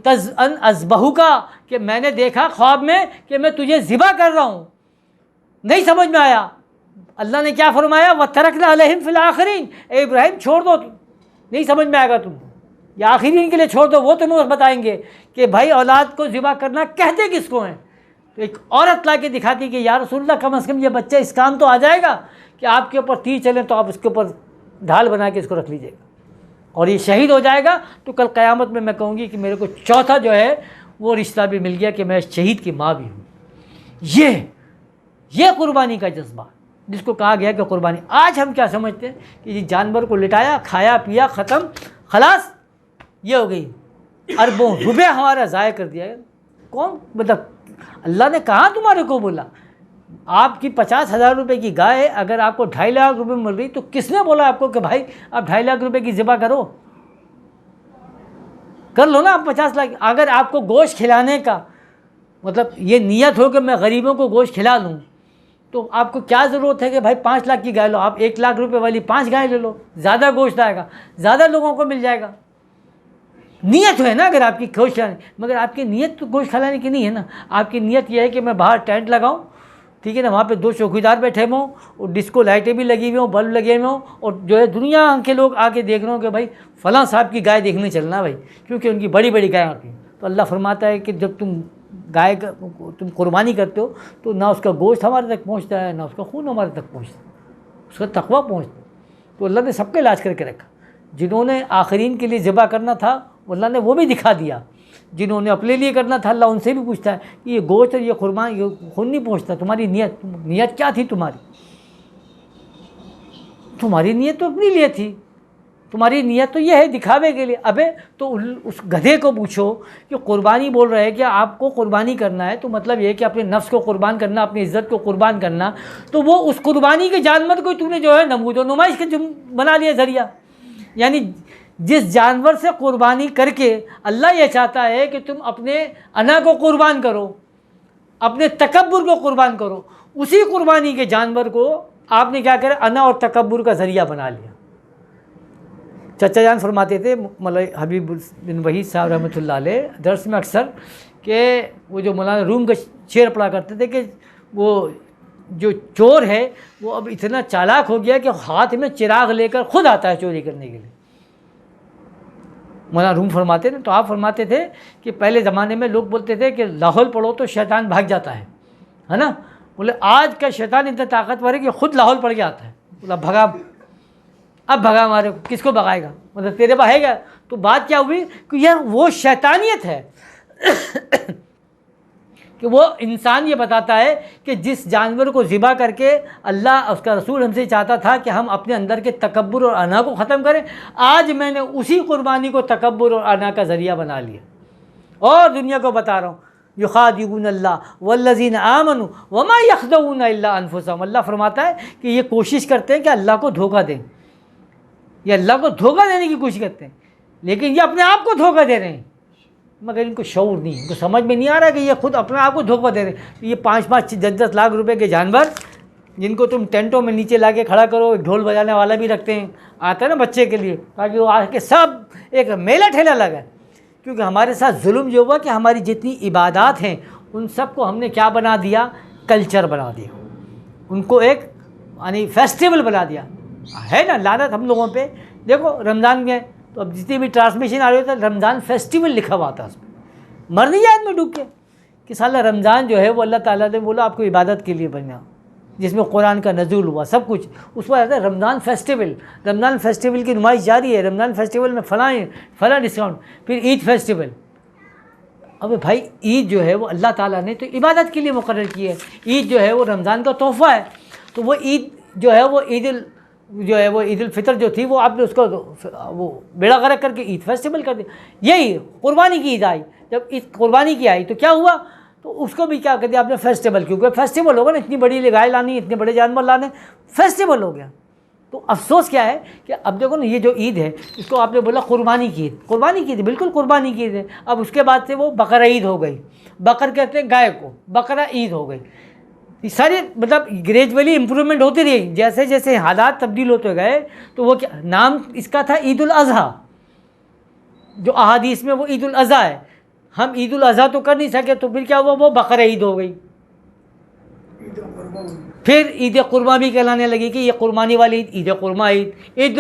اذبحک، کہ میں نے دیکھا خواب میں کہ میں تجھے ذبح کر رہا ہوں، نہیں سمجھ میں آیا، اللہ نے کیا فرمایا، وَتَرَكْنَا عَلَيْهِمْ فِي الْآخِرِينَ، اے ابراہیم چھوڑ دو، نہیں سمجھ میں آئے گا تم کو، یا آخرین کے لیے چھوڑ دو، وہ تمہیں بتائیں گے کہ بھائی اولاد کو ذبح کرنا کہتے کس کو ہیں۔ تو ایک عورت لا کے دکھاتی کہ یا رسول اللہ کم از کم یہ بچہ اس کام تو آ جائے گا کہ آپ کے اوپر تیر چلیں تو آپ اس کے اوپر ڈھال بنا کے اس کو رکھ لیجیے گا، اور یہ شہید ہو جائے گا تو کل قیامت میں کہوں گی کہ میرے کو چوتھا جو ہے وہ رشتہ بھی مل گیا کہ میں شہید کی ماں بھی ہوں۔ یہ قربانی کا جذبہ جس کو کہا گیا کہ قربانی۔ آج ہم کیا سمجھتے ہیں کہ یہ جانور کو لٹایا، کھایا پیا، ختم، خلاص، یہ ہو گئی، اربوں روپے ہمارا ضائع کر دیا۔ کون مطلب اللہ نے کہاں تمہارے کو بولا؟ آپ کی 50,000 روپے کی گائے اگر آپ کو 2.5 لاکھ روپے مل رہی تو کس نے بولا آپ کو کہ بھائی آپ 2.5 لاکھ روپے کی ذبح کرو؟ کر لو نا آپ 50 لاکھ۔ اگر آپ کو گوشت کھلانے کا مطلب یہ نیت ہو کہ میں غریبوں کو گوشت کھلا لوں تو آپ کو کیا ضرورت ہے کہ بھائی 5 لاکھ کی گائے لو؟ آپ 1 لاکھ روپے والی 5 گائے لے لو، زیادہ گوشت آئے گا، زیادہ لوگوں کو مل جائے گا۔ نیت ہے نا اگر آپ کی گوشت کھلانے، مگر آپ کی نیت تو گوشت کھلانے کی نہیں ہے نا، آپ کی نیت یہ ہے کہ میں باہر ٹینٹ لگاؤں، ٹھیک ہے نا، وہاں پہ 2 چوکیدار بیٹھے ہوں اور ڈسکو لائٹیں بھی لگی ہوئی ہوں، بلب لگے ہوئے ہوں، اور جو ہے دنیا کے لوگ آ کے دیکھ رہے ہوں کہ بھائی فلاں صاحب کی گائے دیکھنے چلنا بھائی، کیونکہ ان کی بڑی بڑی گائے ہوتی ہیں۔ تو اللہ فرماتا ہے کہ جب تم گائے کا تم قربانی کرتے ہو تو نہ اس کا گوشت ہمارے تک پہنچتا ہے، نہ اس کا خون ہمارے تک پہنچتا ہے، اس کا تقویٰ پہنچتا ہے۔ تو اللہ نے سب کا علاج کر کے رکھا۔ جنہوں نے آخرین کے لیے ذبح کرنا تھا اللہ نے وہ بھی دکھا دیا، جنہوں نے اپنے لیے کرنا تھا اللہ ان سے بھی پوچھتا ہے کہ یہ گوشت اور یہ قربانی یہ خون نہیں پہنچتا، تمہاری نیت کیا تھی؟ تمہاری نیت تو اپنے لیے تھی، تمہاری نیت تو یہ ہے دکھاوے کے لیے۔ ابے تو اس گدھے کو پوچھو کہ قربانی بول رہے ہیں کہ آپ کو قربانی کرنا ہے تو مطلب یہ کہ اپنے نفس کو قربان کرنا، اپنی عزت کو قربان کرنا، تو وہ اس قربانی کے جانور کو تو نے جو ہے نمود و نمائش کا بنا لیا ذریعہ۔ یعنی جس جانور سے قربانی کر کے اللہ یہ چاہتا ہے کہ تم اپنے انا کو قربان کرو، اپنے تکبر کو قربان کرو، اسی قربانی کے جانور کو آپ نے کیا کرا، انا اور تکبر کا ذریعہ بنا لیا۔ چچا جان فرماتے تھے مولانا حبیب بن وحید صاحب رحمۃ اللہ علیہ درس میں اکثر کہ وہ جو مولانا روم کا شعر پڑھا کرتے تھے کہ وہ جو چور ہے وہ اب اتنا چالاک ہو گیا کہ ہاتھ میں چراغ لے کر خود آتا ہے چوری کرنے کے لیے۔ مولانا روم فرماتے ہیں تو آپ فرماتے تھے کہ پہلے زمانے میں لوگ بولتے تھے کہ لاہور پڑھو تو شیطان بھاگ جاتا ہے نا، بولے آج کا شیطان اتنا طاقتور ہے کہ خود لاہور پڑھ کے آتا ہے، بولا بھگا، اب بھگا ہمارے کو، کس کو بھگائے گا، مطلب تیرے پاس ہے گا۔ تو بات کیا ہوئی کہ یار وہ شیطانیت ہے کہ وہ انسان یہ بتاتا ہے کہ جس جانور کو ذبح کر کے اللہ اس کا رسول ہم سے چاہتا تھا کہ ہم اپنے اندر کے تکبر اور انا کو ختم کریں، آج میں نے اسی قربانی کو تکبر اور انا کا ذریعہ بنا لیا، اور دنیا کو بتا رہا ہوں یخادعون اللہ والذین آمنوا وما یخدعون الا انفسهم۔ اللہ فرماتا ہے کہ یہ کوشش کرتے ہیں کہ اللہ کو دھوکہ دیں، یہ اللہ کو دھوکہ دینے کی کوشش کرتے ہیں، لیکن یہ اپنے آپ کو دھوکہ دے رہے ہیں، مگر ان کو شعور نہیں، ان کو سمجھ میں نہیں آ رہا کہ یہ خود اپنے آپ کو دھوکہ دے رہے ہیں۔ یہ 5-5 10-10 لاکھ روپے کے جانور جن کو تم ٹینٹوں میں نیچے لا کے کھڑا کرو، ڈھول بجانے والا بھی رکھتے ہیں، آتا ہے نا بچے کے لیے، تاکہ وہ آ کے سب ایک میلہ ٹھیلا لگا۔ کیونکہ ہمارے ساتھ ظلم جو ہوا کہ ہماری جتنی عبادات ہیں ان سب کو ہم نے کیا بنا دیا، کلچر بنا دیا، ان کو ایک یعنی فیسٹیول بنا دیا ہے نا۔ لعنت ہم لوگوں پہ، دیکھو رمضان میں تو اب جتنی بھی ٹرانسمیشن آ رہی ہوتا ہے رمضان فیسٹیول لکھا ہوا تھا، اس میں مر نہیں جائے میں ڈوب کے کہ سالہ رمضان جو ہے وہ اللہ تعالیٰ نے بولا آپ کو عبادت کے لیے بنا، جس میں قرآن کا نزول ہوا سب کچھ، اس پر آتا ہے رمضان فیسٹیول، رمضان فیسٹیول کی نمائش جاری ہے، رمضان فیسٹیول میں فلاں ڈسکاؤنٹ، پھر عید فیسٹیول۔ اب بھائی عید جو ہے وہ اللہ تعالیٰ نے تو عبادت کے لیے مقرر کی ہے، عید جو ہے وہ رمضان کا تحفہ ہے، تو وہ عید جو ہے وہ عید الفطر جو تھی وہ آپ نے اس کو وہ بیڑا غرق کر کے عید فیسٹیول کر دیا۔ یہی قربانی کی عید آئی، جب عید قربانی کی آئی تو کیا ہوا، تو اس کو بھی کیا کر دیا آپ نے فیسٹیول، کیونکہ فیسٹیول ہوگا نا، اتنی بڑی گائے لانی، اتنے بڑے جانور لانے، فیسٹیول ہو گیا۔ تو افسوس کیا ہے کہ اب دیکھو نا یہ جو عید ہے اس کو آپ نے بولا قربانی کی عید، قربانی کی عید، بالکل قربانی کی عید ہے۔ اب اس کے بعد سے وہ بقرہ عید ہو گئی، بقر کہتے ہیں گائے کو، بقرہ عید ہو گئی۔ یہ سارے مطلب گریجولی امپرومنٹ ہوتی رہی، جیسے جیسے حالات تبدیل ہوتے گئے تو وہ کیا نام اس کا تھا، عید الاضحیٰ، جو احادیث میں وہ عید الاضحیٰ ہے۔ ہم عید الاضحیٰ تو کر نہیں سکے تو پھر کیا ہوا، وہ بقرہ عید ہو گئی۔ پھر عید قرباں بھی کہلانے لگی کہ یہ قربانی والی عید، عید قرباں عید، عید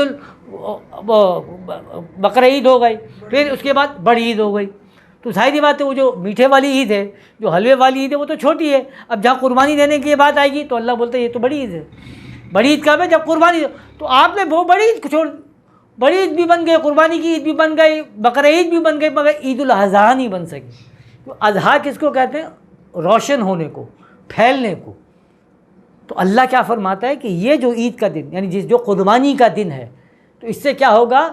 بقرہ عید ہو گئی، پھر اس کے بعد بڑی عید ہو گئی۔ تو ظاہری بات ہے وہ جو میٹھے والی عید ہے، جو حلوے والی عید ہے، وہ تو چھوٹی ہے۔ اب جہاں قربانی دینے کی بات آئے گی تو اللہ بولتا ہے یہ تو بڑی عید ہے۔ بڑی عید کب ہے؟ جب قربانی، تو آپ نے وہ بڑی عید کو چھوڑ، بڑی عید بھی بن گئی، قربانی کی عید بھی بن گئی، بقرہ عید بھی بن گئی، مگر عید الاضحیٰ نہیں بن سکی۔ تو اضحیٰ کس کو کہتے ہیں؟ روشن ہونے کو، پھیلنے کو۔ تو اللہ کیا فرماتا ہے کہ یہ جو عید کا دن، یعنی جو قربانی کا دن ہے، تو اس سے کیا ہوگا؟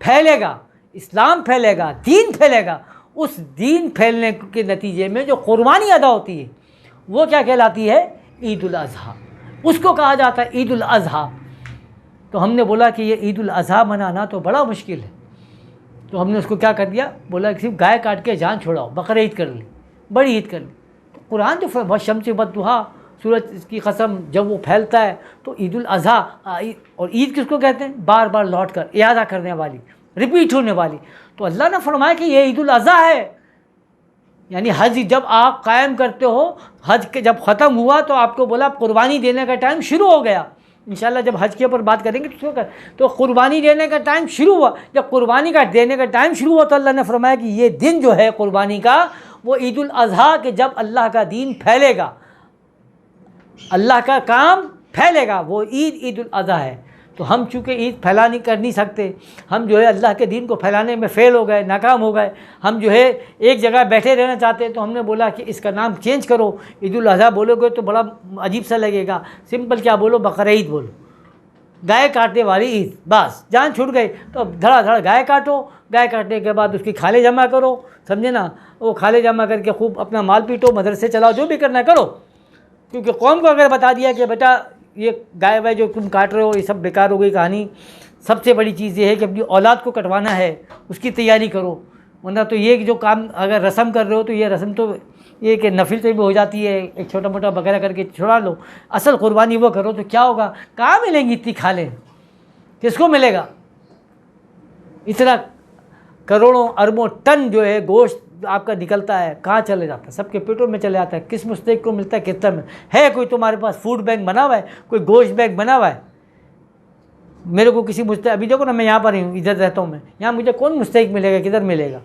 پھیلے گا، اسلام پھیلے گا، دین پھیلے گا۔ اس دین پھیلنے کے نتیجے میں جو قربانی ادا ہوتی ہے وہ کیا کہلاتی ہے؟ عید الاضحیٰ۔ اس کو کہا جاتا ہے عید الاضحیٰ۔ تو ہم نے بولا کہ یہ عید الاضحیٰ منانا تو بڑا مشکل ہے، تو ہم نے اس کو کیا کر دیا؟ بولا کہ صرف گائے کاٹ کے جان چھوڑاؤ، بقرہ عید کر لی، بڑی عید کر لی۔ تو قرآن جو والشمس والضحیٰ، سورج کی قسم، جب وہ پھیلتا ہے تو عید الاضحیٰ، اور عید کس کو کہتے ہیں؟ بار بار لوٹ کر اعادہ کرنے والی، ریپیٹ ہونے والی۔ تو اللہ نے فرمایا کہ یہ عید الاضحیٰ ہے، یعنی حج جب آپ قائم کرتے ہو، حج کے جب ختم ہوا تو آپ کو بولا قربانی دینے کا ٹائم شروع ہو گیا۔ انشاءاللہ جب حج کے اوپر بات کریں گے تو قربانی دینے کا ٹائم شروع ہوا۔ جب قربانی کا دینے کا ٹائم شروع ہوا تو اللہ نے فرمایا کہ یہ دن جو ہے قربانی کا، وہ عید الاضحیٰ، کہ جب اللہ کا دین پھیلے گا، اللہ کا کام پھیلے گا، وہ عید الاضحیٰ ہے۔ تو ہم چونکہ عید کر نہیں سکتے، ہم جو ہے اللہ کے دین کو پھیلانے میں فیل ہو گئے، ناکام ہو گئے، ہم جو ہے ایک جگہ بیٹھے رہنا چاہتے ہیں، تو ہم نے بولا کہ اس کا نام چینج کرو، عید الاضحیٰ بولو گے تو بڑا عجیب سا لگے گا، سمپل کیا بولو؟ بقرہ عید بولو، گائے کاٹنے والی عید۔ بس جان چھوٹ گئی تو اب دھڑا دھڑ گائے کاٹو، گائے کاٹنے کے بعد اس کی کھالے جمع کرو، سمجھے نا؟ وہ کھالے جمع کر کے خوب اپنا مال پیٹو، مدرسے چلاؤ، جو بھی کرنا ہے کرو، کیونکہ قوم کو اگر بتا دیا کہ بیٹا یہ گائے وائے جو تم کاٹ رہے ہو یہ سب بیکار ہو گئی کہانی، سب سے بڑی چیز یہ ہے کہ اپنی اولاد کو کٹوانا ہے، اس کی تیاری کرو، ورنہ تو یہ جو کام اگر رسم کر رہے ہو تو یہ رسم تو یہ کہ نفل سے بھی ہو جاتی ہے، ایک چھوٹا موٹا بکرا کر کے چھڑا لو، اصل قربانی وہ کرو تو کیا ہوگا؟ کہاں ملیں گی اتنی کھالیں؟ کس کو ملے گا؟ اتنا کروڑوں اربوں ٹن جو ہے گوشت آپ کا نکلتا ہے، کہاں چلے جاتا ہے؟ سب کے پیٹوں میں چلے جاتا ہے۔ کس مستحق کو ملتا ہے؟ کتنا میں ہے؟ کوئی تمہارے پاس فوڈ بینک بنا ہوا ہے؟ کوئی گوشت بینک بنا ہوا ہے؟ میرے کو کسی مستحق، ابھی دیکھو نا میں یہاں پر ہوں، ادھر رہتا ہوں میں، یہاں مجھے کون مستحق ملے گا؟ کدھر ملے گا؟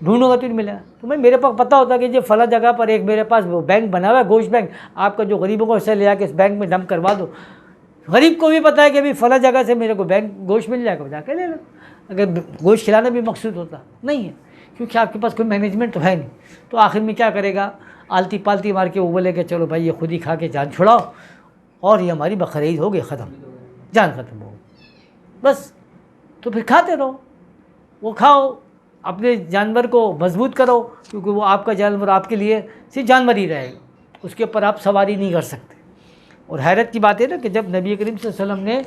ڈھونڈوں گا تو نہیں ملے گا۔ تو میرے پاس پتہ ہوتا کہ یہ فلاں جگہ پر ایک میرے پاس وہ بینک بنا ہوا ہے، گوشت بینک، آپ کا جو غریبوں کو حصہ لے آ کے اس بینک میں ڈمپ کروا دو۔ غریب کو بھی پتہ ہے کہ ابھی فلاں جگہ سے میرے کو بینک گوشت مل جائے گا، جا کے لے لو۔ اگر گوشت کھلانا بھی مقصود ہوتا نہیں ہے، کیونکہ آپ کے پاس کوئی مینجمنٹ تو ہے نہیں، تو آخر میں کیا کرے گا؟ آلتی پالتی مار کے وہ بولے کہ چلو بھائی یہ خود ہی کھا کے جان چھڑاؤ، اور یہ ہماری بقرہ عید ہو گئی، ختم، جان ختم ہو گئی بس۔ تو پھر کھاتے رہو، وہ کھاؤ، اپنے جانور کو مضبوط کرو، کیونکہ وہ آپ کا جانور آپ کے لیے صرف جانور ہی رہے گا، اس کے اوپر آپ سواری نہیں کر سکتے۔ اور حیرت کی بات ہے نا کہ جب نبی کریم صلی اللہ علیہ وسلم نے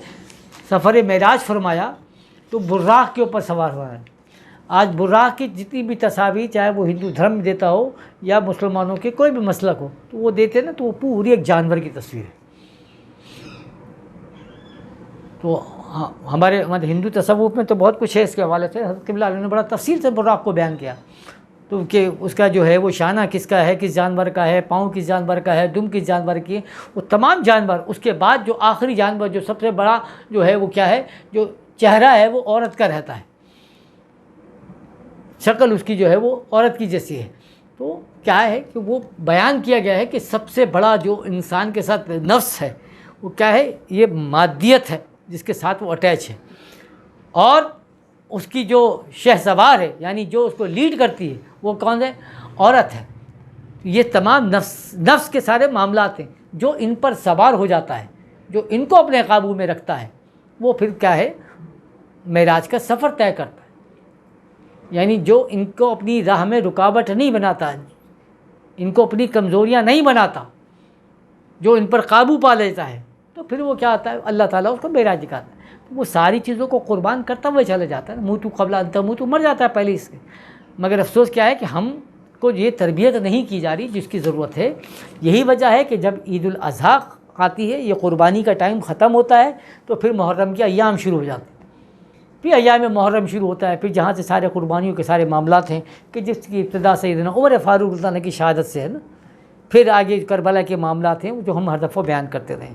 سفر معراج فرمایا تو براق کے اوپر سوار ہوا ہے۔ آج براق کی جتنی بھی تصاویر، چاہے وہ ہندو دھرم دیتا ہو یا مسلمانوں کے کوئی بھی مسلک ہو، تو وہ دیتے نا تو وہ پوری ایک جانور کی تصویر ہے۔ تو ہمارے ہندو تصوف میں تو بہت کچھ ہے اس کے حوالے سے، حضرت قبلہ علیہ نے بڑا تفصیل سے براق کو بیان کیا، تو کہ اس کا جو ہے وہ شانہ کس کا ہے، کس جانور کا ہے، پاؤں کس جانور کا ہے، دم کس جانور کی ہے، وہ تمام جانور۔ اس کے بعد جو آخری جانور جو سب سے بڑا جو ہے وہ کیا ہے؟ جو چہرہ ہے وہ عورت کا رہتا ہے، شکل اس کی جو ہے وہ عورت کی جیسی ہے۔ تو کیا ہے کہ وہ بیان کیا گیا ہے کہ سب سے بڑا جو انسان کے ساتھ نفس ہے وہ کیا ہے؟ یہ مادیت ہے جس کے ساتھ وہ اٹیچ ہے، اور اس کی جو شہ سوار ہے، یعنی جو اس کو لیڈ کرتی ہے، وہ کون ہے؟ عورت ہے۔ یہ تمام نفس کے سارے معاملات ہیں، جو ان پر سوار ہو جاتا ہے، جو ان کو اپنے قابو میں رکھتا ہے، وہ پھر کیا ہے؟ معراج کا سفر طے کرتا ہے، یعنی جو ان کو اپنی راہ میں رکاوٹ نہیں بناتا، ان کو اپنی کمزوریاں نہیں بناتا، جو ان پر قابو پا لیتا ہے، تو پھر وہ کیا آتا ہے؟ اللہ تعالیٰ اس کو معراج دکھاتا ہے۔ وہ ساری چیزوں کو قربان کرتا ہوا چلا جاتا ہے، موتو قبل ان تموتو، مر جاتا ہے پہلے اس کے۔ مگر افسوس کیا ہے کہ ہم کو یہ تربیت نہیں کی جا رہی جس کی ضرورت ہے۔ یہی وجہ ہے کہ جب عید الاضحیٰ آتی ہے، یہ قربانی کا ٹائم ختم ہوتا ہے، تو پھر محرم کے ایام شروع ہو جاتے ہیں، پھر ایام محرم شروع ہوتا ہے، پھر جہاں سے سارے قربانیوں کے سارے معاملات ہیں کہ جس کی ابتدا سیدنا عمر فاروق رضی اللہ عنہ کی شہادت سے ہے نا، پھر آگے کربلا کے معاملات ہیں جو ہم ہر دفعہ بیان کرتے رہے.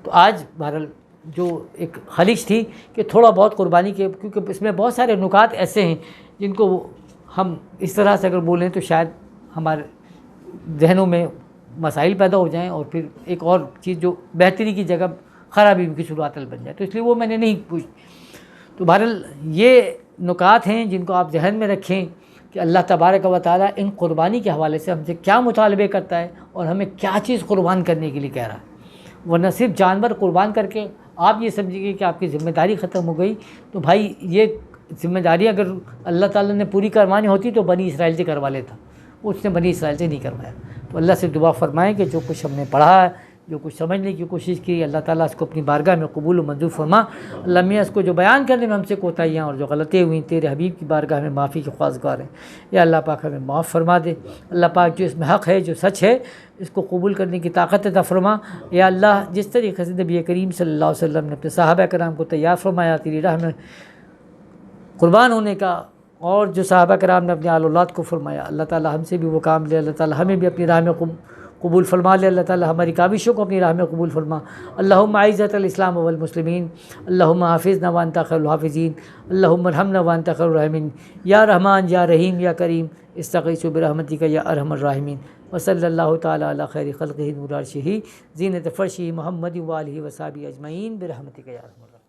تو آج بہرحال جو ایک خواہش تھی کہ تھوڑا بہت قربانی کے، کیونکہ اس میں بہت سارے نکات ایسے ہیں جن کو ہم اس طرح سے اگر بولیں تو شاید ہمارے ذہنوں میں مسائل پیدا ہو جائیں اور پھر ایک اور چیز جو بہتری کی جگہ خرابی کی صورت بن جائے، تو اس لیے وہ میں نے نہیں پوچھ. تو بہرحال یہ نکات ہیں جن کو آپ ذہن میں رکھیں کہ اللہ تبارک و تعالیٰ ان قربانی کے حوالے سے ہم سے کیا مطالبے کرتا ہے اور ہمیں کیا چیز قربان کرنے کے لیے کہہ رہا ہے. ورنہ صرف جانور قربان کر کے آپ یہ سمجھیں گے کہ آپ کی ذمہ داری ختم ہو گئی. تو بھائی یہ ذمہ داری اگر اللہ تعالیٰ نے پوری کروانی ہوتی تو بنی اسرائیل سے کروا لیتا، اس نے بنی اسرائیل سے نہیں کروایا. تو اللہ سے دعا فرمائیں کہ جو کچھ ہم نے پڑھا ہے، جو کچھ سمجھنے کی کوشش کی، اللہ تعالیٰ اس کو اپنی بارگاہ میں قبول و منظور فرما. اللہ میاں اس کو جو بیان کرنے میں ہم سے کوتاہیاں اور جو غلطیاں ہوئیں تیرے حبیب کی بارگاہ میں معافی کے خواستگار ہیں. یا اللہ پاک ہمیں معاف فرما دے. اللہ پاک جو اس میں حق ہے، جو سچ ہے، اس کو قبول کرنے کی طاقت عطا فرما. یا اللہ جس طریقے سے نبی کریم صلی اللہ علیہ وسلم نے اپنے صحابہ کرام کو تیار فرمایا تیری راہ میں قربان ہونے کا، اور جو صحابہ کرام نے اپنے آل اولاد کو فرمایا، اللہ تعالیٰ ہم سے بھی وہ کام لے. اللہ تعالیٰ ہمیں بھی اپنی راہ میں قبول فرما لے. اللہ تعالیٰ ہماری کاوشوں کو اپنی راہ میں قبول فرما. اللہم اعزت الاسلام والمسلمین، اللہم حافظنا وانت خیر الحافظین، اللہم ارحمنا وانت خیر الراحمین. یا رحمان یا رحیم یا کریم استغیث برحمتک یا ارحم الراحمین. وصلی اللہ تعالیٰ علی خیر خلقہ نور عرشہ زینت فرشہ محمد و آلہ و صحبہ اجمعین برحمتک یا ارحم الراحمین.